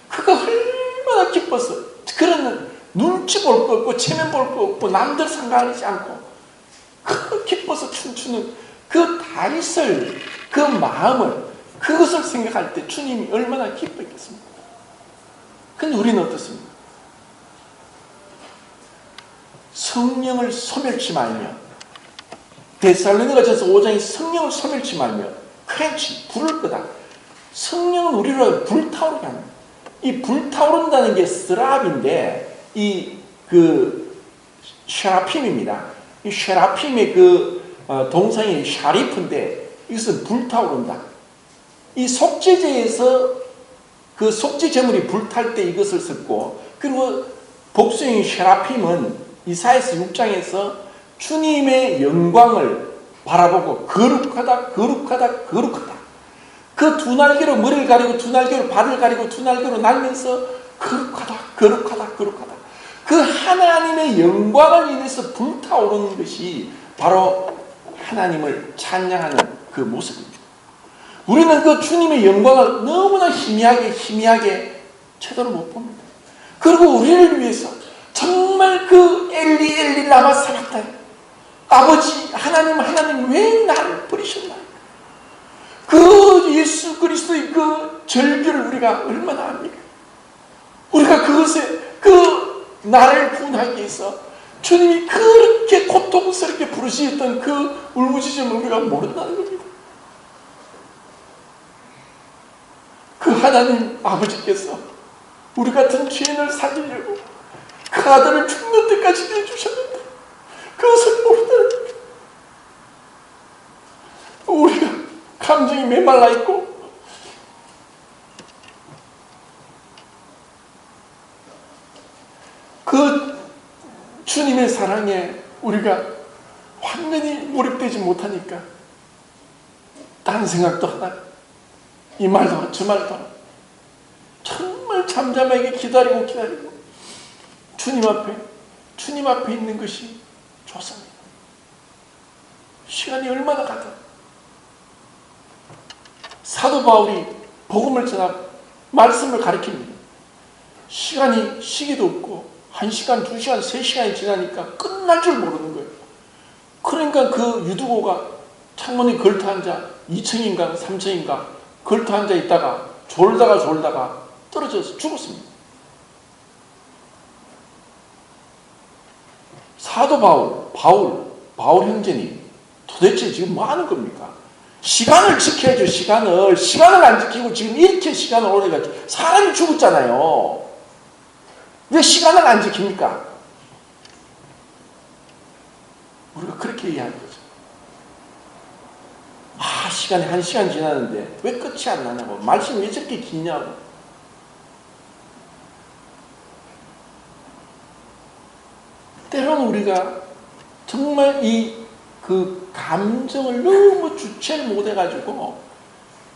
그가 얼마나 기뻤어. 그런 눈치 볼 거 없고 체면 볼 거 없고 남들 상관하지 않고 그 기뻐서 춤추는 그 다윗을 그 마음을 그것을 생각할 때 주님이 얼마나 기뻐했겠습니까? 근데 우리는 어떻습니까? 성령을 소멸치 말며 데살로니가전서 5장에 성령을 소멸치 말며 크렌치 불을 끄다. 성령은 우리를 불타오르게 합니다. 이 불타오른다는 게 스랍인데 이 그 샤라핌입니다. 이 샤라핌의 그 동상이 샤리프인데 이것은 불타오른다. 이 속죄제에서 그 속죄 제물이 불탈 때 이것을 썼고 그리고 복수인 샤라핌은 이사야서 6장에서 주님의 영광을 바라보고 거룩하다 거룩하다 거룩하다 그 두 날개로 머리를 가리고 두 날개로 발을 가리고 두 날개로 날면서 거룩하다 거룩하다 거룩하다 그 하나님의 영광을 인해서 불타오르는 것이 바로 하나님을 찬양하는 그 모습입니다. 우리는 그 주님의 영광을 너무나 희미하게 제대로 못 봅니다. 그리고 우리를 위해서 정말 그 엘리 라마 사박다니 아버지 하나님 왜 나를 버리셨나요? 그 예수 그리스도의 그 절규를 우리가 얼마나 압니까? 우리가 그것에 그 나를 구원하기 위해서 주님이 그렇게 고통스럽게 부르시던 그 울부짖음을 우리가 모른다는 겁니다. 그 하나님 아버지께서 우리 같은 죄인을 살리려고 그 아들을 죽는 데까지 내주셨는데 그것을 모른다는 겁니다. 우리가 감정이 메말라 있고 그 주님의 사랑에 우리가 완전히 몰입되지 못하니까 딴 생각도 하나 이 말도 하나 저 말도 하나 정말 잠잠하게 기다리고 주님 앞에 있는 것이 좋습니다. 시간이 얼마나 가다 사도 바울이 복음을 전하고 말씀을 가르칩니다. 시간이 시기도 없고 1시간, 2시간, 3시간이 지나니까 끝날 줄 모르는 거예요. 그러니까 그 유두고가 창문에 걸터 앉아 2층인가 3층인가 걸터 앉아 있다가 졸다가 떨어져서 죽었습니다. 사도 바울 형제님 도대체 지금 뭐 하는 겁니까? 시간을 지켜야죠. 시간을 안 지키고 지금 이렇게 시간을 오래 가지고 사람이 죽었잖아요. 왜 시간을 안 지킵니까? 우리가 그렇게 이해하는 거죠. 시간이 1시간 지났는데 왜 끝이 안 나냐고, 말씀이 왜 저렇게 기냐고. 때로는 우리가 정말 그 감정을 너무 주체를 못해가지고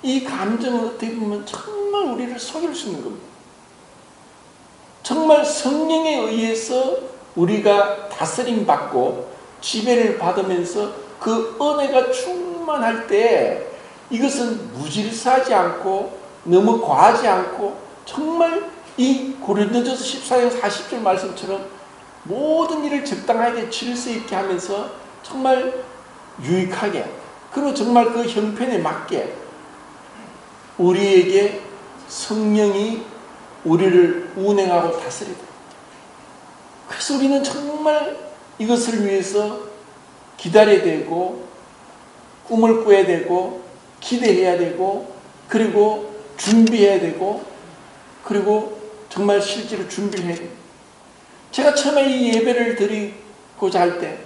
이 감정을 어떻게 보면 정말 우리를 속일 수 있는 겁니다. 정말 성령에 의해서 우리가 다스림 받고 지배를 받으면서 그 은혜가 충만할 때 이것은 무질서하지 않고 너무 과하지 않고 정말 이 고린도전서 14장 40절 말씀처럼 모든 일을 적당하게 질서 있게 하면서 정말 유익하게, 그리고 정말 그 형편에 맞게 우리에게 성령이 우리를 운행하고 다스리다. 그래서 우리는 정말 이것을 위해서 기다려야 되고 꿈을 꿔야 되고 기대해야 되고 그리고 준비해야 되고 그리고 정말 실제로 준비를 해야 됩니다. 제가 처음에 이 예배를 드리고자 할 때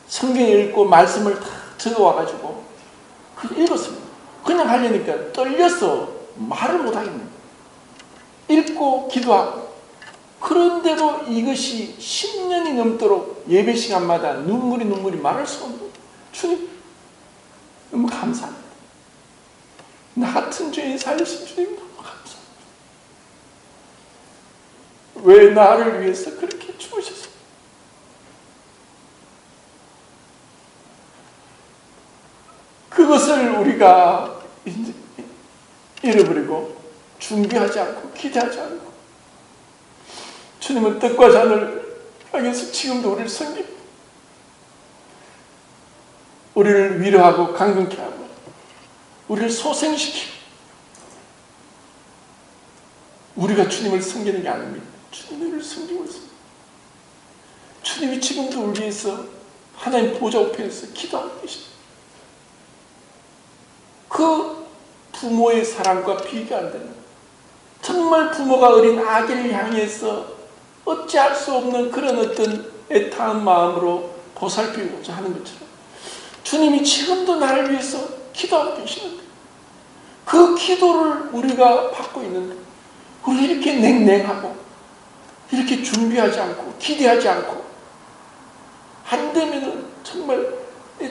성경 읽고 말씀을 다 적어와가지고 읽었습니다. 그냥 하려니까 떨려서 말을 못하겠네요. 읽고 기도하고. 그런데도 이것이 10년이 넘도록 예배 시간마다 눈물이 말할 수 없는, 주님 너무 감사합니다. 나 같은 죄인 살리신 주님 너무 감사합니다. 왜 나를 위해서 그렇게 죽으셨습니까? 그것을 우리가 이제 잃어버리고 준비하지 않고 기대하지 않고 주님은 뜻과 잔을 향해서 지금도 우리를 섬깁니다. 우리를 위로하고 강건케 하고 우리를 소생시키고, 우리가 주님을 섬기는 게 아닙니다. 주님을 섬기고 있습니다. 주님이 지금도 우리 위해서 하나님 보좌 우편에서 기도하고 계십니다. 그 부모의 사랑과 비교 안 되는, 정말 부모가 어린 아기를 향해서 어찌할 수 없는 그런 어떤 애타한 마음으로 보살피고자 하는 것처럼 주님이 지금도 나를 위해서 기도하고 계시는데, 그 기도를 우리가 받고 있는데 우리 이렇게 냉랭하고 이렇게 준비하지 않고 기대하지 않고, 안 되면은 정말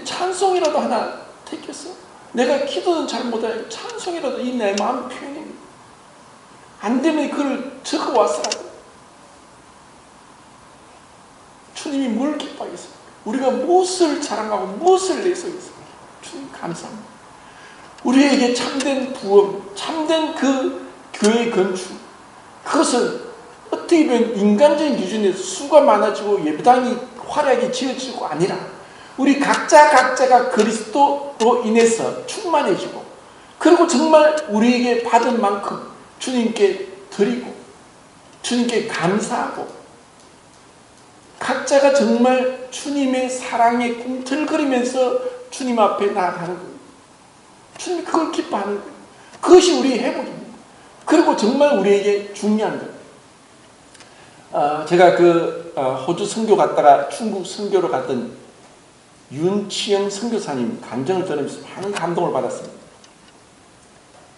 찬송이라도 하나 택해서, 내가 기도는 잘 못하니까 찬송이라도 이 내 마음 표현입니다. 안 되면 그걸 적어왔어라도 주님이 뭘 기뻐하겠습니까? 우리가 무엇을 자랑하고 무엇을 내세우겠습니까? 주님 감사합니다. 우리에게 참된 부흥, 참된 그 교회 건축, 그것은 어떻게 보면 인간적인 기준에서 수가 많아지고 예배당이 화려하게 지어지고 아니라 우리 각자가 그리스도로 인해서 충만해지고, 그리고 정말 우리에게 받은 만큼 주님께 드리고 주님께 감사하고, 각자가 정말 주님의 사랑에 꿈틀거리면서 주님 앞에 나아가는 거예요. 주님이 그걸 기뻐하는 거예요. 그것이 우리의 회복입니다. 그리고 정말 우리에게 중요한 거예요. 제가 호주 선교 갔다가 중국 선교로 갔던 윤치영 선교사님 간증을 들으면서 많은 감동을 받았습니다.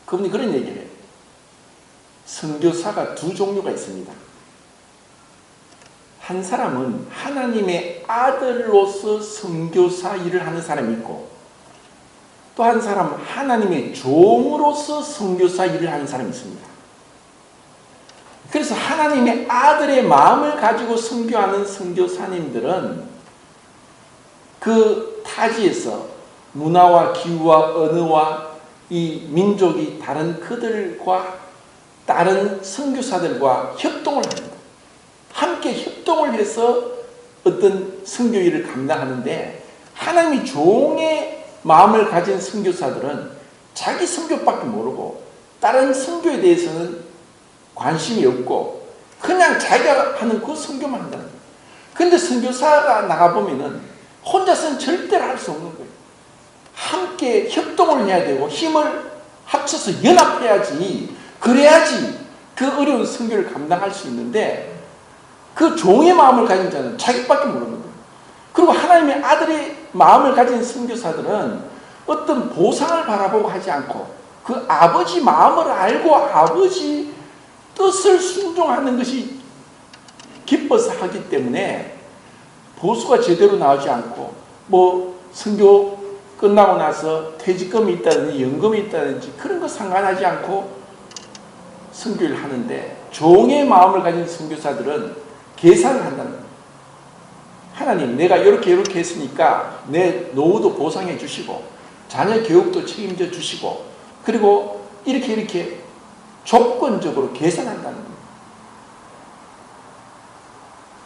그분이 그런 얘기를 해요. 선교사가 두 종류가 있습니다. 한 사람은 하나님의 아들로서 선교사 일을 하는 사람이 있고, 또 한 사람은 하나님의 종으로서 선교사 일을 하는 사람이 있습니다. 그래서 하나님의 아들의 마음을 가지고 선교하는 선교사님들은 그 타지에서 문화와 기후와 언어와 이 민족이 다른 그들과 다른 선교사들과 협동을 합니다. 함께 협동을 해서 어떤 선교 일을 감당하는데, 하나님이 종의 마음을 가진 선교사들은 자기 선교밖에 모르고 다른 선교에 대해서는 관심이 없고 그냥 자기가 하는 그 선교만 한다는 거예요. 그런데 선교사가 나가보면은 혼자서는 절대로 할 수 없는 거예요. 함께 협동을 해야 되고 힘을 합쳐서 연합해야지, 그래야지 그 어려운 선교를 감당할 수 있는데, 그 종의 마음을 가진 자는 자기밖에 모르는 거예요. 그리고 하나님의 아들의 마음을 가진 선교사들은 어떤 보상을 바라보고 하지 않고 그 아버지 마음을 알고 아버지 뜻을 순종하는 것이 기뻐서 하기 때문에 보수가 제대로 나오지 않고, 뭐 선교 끝나고 나서 퇴직금이 있다든지 연금이 있다든지 그런 거 상관하지 않고 선교를 하는데, 종의 마음을 가진 선교사들은 계산을 한다는 거예요. 하나님, 내가 이렇게 했으니까 내 노후도 보상해 주시고 자녀 교육도 책임져 주시고, 그리고 이렇게 조건적으로 계산한다는 거예요.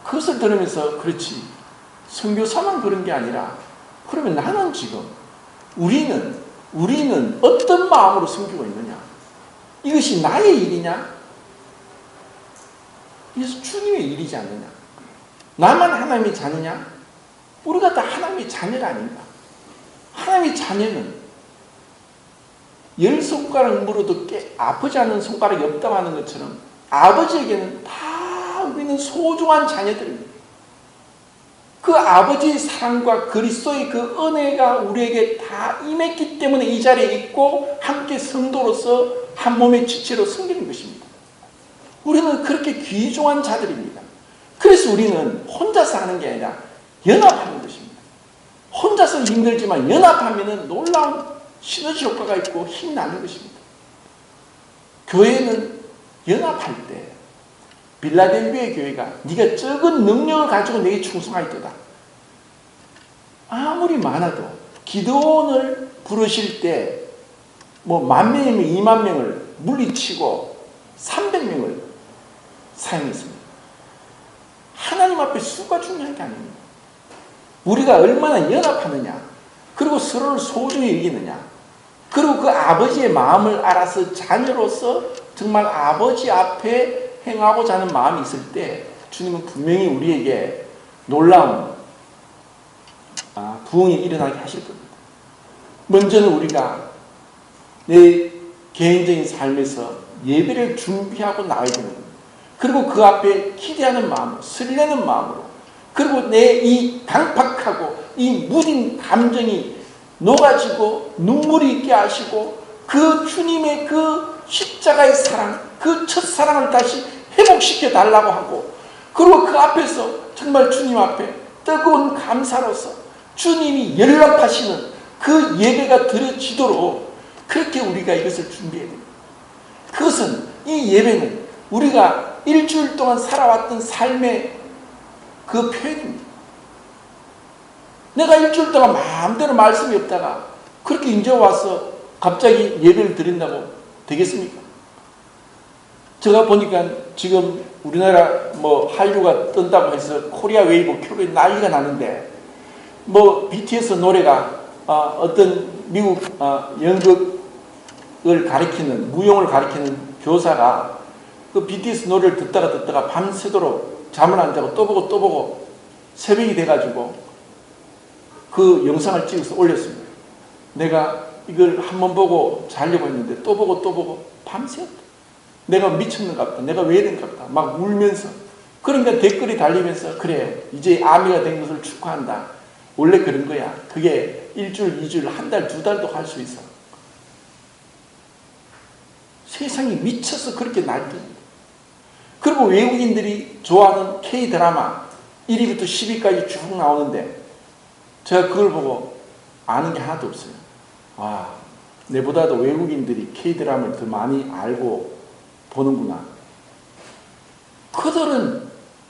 그것을 들으면서, 그렇지, 선교사만 그런 게 아니라, 그러면 나는 지금 우리는 어떤 마음으로 섬기고 있느냐? 이것이 나의 일이냐? 이것은 주님의 일이지 않느냐? 나만 하나님의 자녀냐? 우리가 다 하나님의 자녀가 아닌가? 하나님의 자녀는 10손가락 물어도 아프지 않은 손가락이 없다고 하는 것처럼 아버지에게는 다 우리는 소중한 자녀들입니다. 그 아버지의 사랑과 그리스도의 그 은혜가 우리에게 다 임했기 때문에 이 자리에 있고 함께 성도로서 한 몸의 지체로 섬기는 것입니다. 우리는 그렇게 귀중한 자들입니다. 그래서 우리는 혼자서 하는 게 아니라 연합하는 것입니다. 혼자서 힘들지만 연합하면 놀라운 시너지 효과가 있고 힘이 나는 것입니다. 교회는 연합할 때, 빌라델비아의 교회가 네가 적은 능력을 가지고 내게 충성하였도다. 아무리 많아도 기드온을 부르실 때 뭐 10,000명이면 20,000명을 물리치고 300명을 사용했습니다. 하나님 앞에 수가 중요한 게 아닙니다. 우리가 얼마나 연합하느냐, 그리고 서로를 소중히 여기느냐, 그리고 그 아버지의 마음을 알아서 자녀로서 정말 아버지 앞에 행하고자 하는 마음이 있을 때 주님은 분명히 우리에게 놀라운 부흥이 일어나게 하실 겁니다. 먼저는 우리가 내 개인적인 삶에서 예배를 준비하고 나와야 되는 겁니다. 그리고 그 앞에 기대하는 마음으로, 설레는 마음으로, 그리고 내 이 강팍하고 이 무딘 감정이 녹아지고 눈물이 있게 하시고 그 주님의 그 십자가의 사랑, 그 첫사랑을 다시 회복시켜 달라고 하고, 그리고 그 앞에서 정말 주님 앞에 뜨거운 감사로서 주님이 연락하시는 그 예배가 드려지도록 그렇게 우리가 이것을 준비해야 됩니다. 그것은, 이 예배는 우리가 일주일 동안 살아왔던 삶의 그 표현입니다. 내가 일주일 동안 마음대로 말씀이 없다가 그렇게 이제 와서 갑자기 예배를 드린다고 되겠습니까? 제가 보니까 지금 우리나라 뭐 한류가 뜬다고 해서 코리아 웨이브 큐브에 난리가 나는데, 뭐 BTS 노래가 어떤 미국 연극을 가리키는, 무용을 가리키는 교사가 그 BTS 노래를 듣다가 밤새도록 잠을 안 자고 또 보고 새벽이 돼가지고 그 영상을 찍어서 올렸습니다. 내가 이걸 한번 보고 자려고 했는데 또 보고 밤새웠다. 내가 미쳤는가 보다. 내가 왜 이런가 보다. 막 울면서. 그러니까 댓글이 달리면서, 그래, 이제 아미가 된 것을 축하한다. 원래 그런 거야. 그게 일주일, 2주일, 한 달, 2달도 갈 수 있어. 세상이 미쳐서 그렇게 날뛰는. 그리고 외국인들이 좋아하는 K-드라마 1위부터 10위까지 쭉 나오는데 제가 그걸 보고 아는 게 하나도 없어요. 와, 내보다도 외국인들이 K-드라마를 더 많이 알고 보는구나. 그들은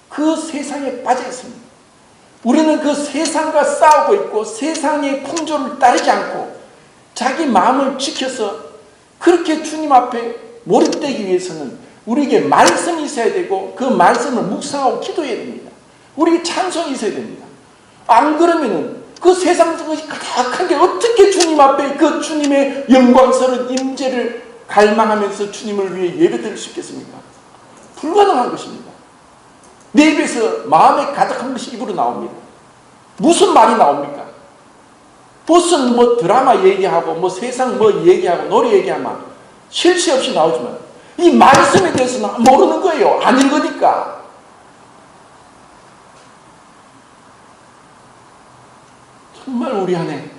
그 세상에 빠져 있습니다. 우리는 그 세상과 싸우고 있고 세상의 풍조를 따르지 않고 자기 마음을 지켜서 그렇게 주님 앞에 몰입되기 위해서는 우리에게 말씀이 있어야 되고 그 말씀을 묵상하고 기도해야 됩니다. 우리에게 찬송이 있어야 됩니다. 안 그러면은 그 세상 것이 가득한 게 어떻게 주님 앞에 그 주님의 영광스러운 임재를 갈망하면서 주님을 위해 예배드릴 수 있겠습니까? 불가능한 것입니다. 내 입에서 마음에 가득한 것이 입으로 나옵니다. 무슨 말이 나옵니까? 무슨 뭐 드라마 얘기하고 뭐 세상 뭐 얘기하고 노래 얘기하면 쉴 새 없이 나오지만 이 말씀에 대해서는 모르는 거예요. 안 읽으니까. 정말 우리 안에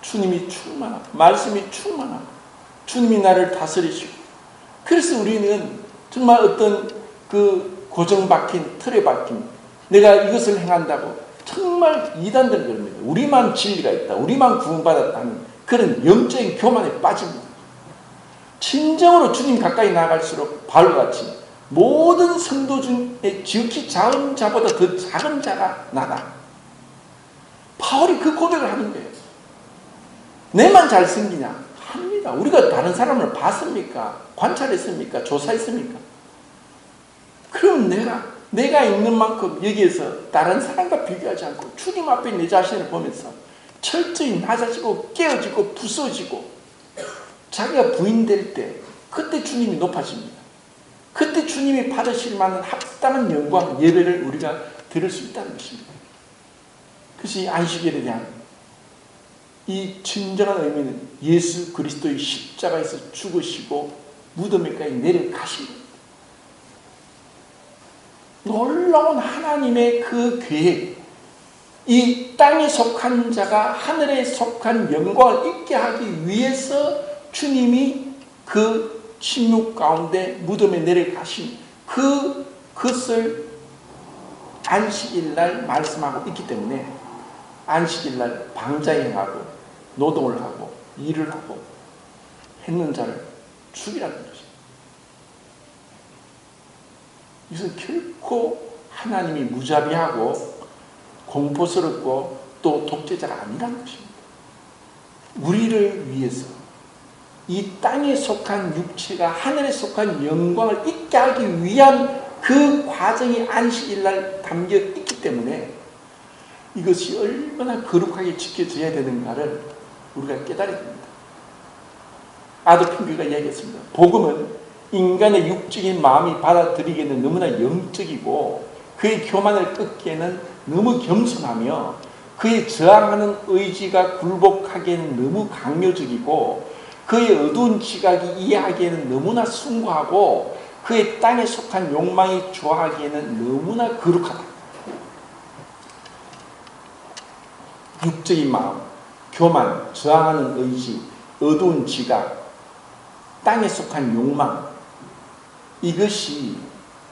주님이 충만하고 말씀이 충만하고 주님이 나를 다스리시고, 그래서 우리는 정말 어떤 그 고정박힌 틀에 박힌 내가 이것을 행한다고 정말 이단들 그럽니다. 우리만 진리가 있다, 우리만 구원받았다는 그런 영적인 교만에 빠집니다. 진정으로 주님 가까이 나갈수록 바울과 같이 모든 성도 중에 지극히 작은 자보다 더 작은 자가 나다. 바울이 그 고백을 하는 거예요. 내만 잘생기냐? 합니다. 우리가 다른 사람을 봤습니까? 관찰했습니까? 조사했습니까? 그럼 내가 있는 만큼 여기에서 다른 사람과 비교하지 않고 주님 앞에 내 자신을 보면서 철저히 낮아지고 깨어지고 부서지고 자기가 부인될 때, 그때 주님이 높아집니다. 그때 주님이 받으실 만한 합당한 영광, 예배를 우리가 드릴 수 있다는 것입니다. 그래서 이 안식일에 대한 이 진정한 의미는 예수 그리스도의 십자가에서 죽으시고 무덤에까지 내려가신 겁니다. 놀라운 하나님의 그 계획, 이 땅에 속한 자가 하늘에 속한 영광을 잊게 하기 위해서 주님이 그 침묵 가운데 무덤에 내려가신 그것을 안식일날 말씀하고 있기 때문에 안식일날 방자행하고 노동을 하고 일을 하고 했는 자를 죽이라는 것입니다. 이것은 결코 하나님이 무자비하고 공포스럽고 또 독재자가 아니라는 것입니다. 우리를 위해서 이 땅에 속한 육체가 하늘에 속한 영광을 잊게 하기 위한 그 과정이 안식일날 담겨 있기 때문에 이것이 얼마나 거룩하게 지켜져야 되는가를 우리가 깨달아야 됩니다. 아도핑크가 이야기했습니다. 복음은 인간의 육적인 마음이 받아들이기에는 너무나 영적이고 그의 교만을 끊기에는 너무 겸손하며 그의 저항하는 의지가 굴복하기에는 너무 강요적이고 그의 어두운 지각이 이해하기에는 너무나 숭고하고 그의 땅에 속한 욕망이 좋아하기에는 너무나 거룩하다. 육적인 마음, 교만, 저항하는 의지, 어두운 지각, 땅에 속한 욕망, 이것이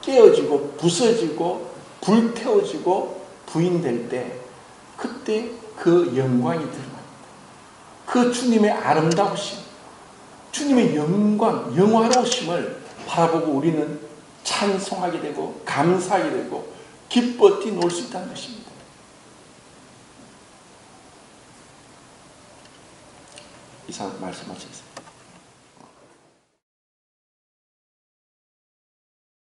깨어지고 부서지고 불태워지고 부인될 때 그때 그 영광이 드러납니다. 그 주님의 아름다우심, 주님의 영광, 영화로우심을 바라보고 우리는 찬송하게 되고 감사하게 되고 기뻐 뛰놀 수 있다는 것입니다. 이상 말씀하셨습니다.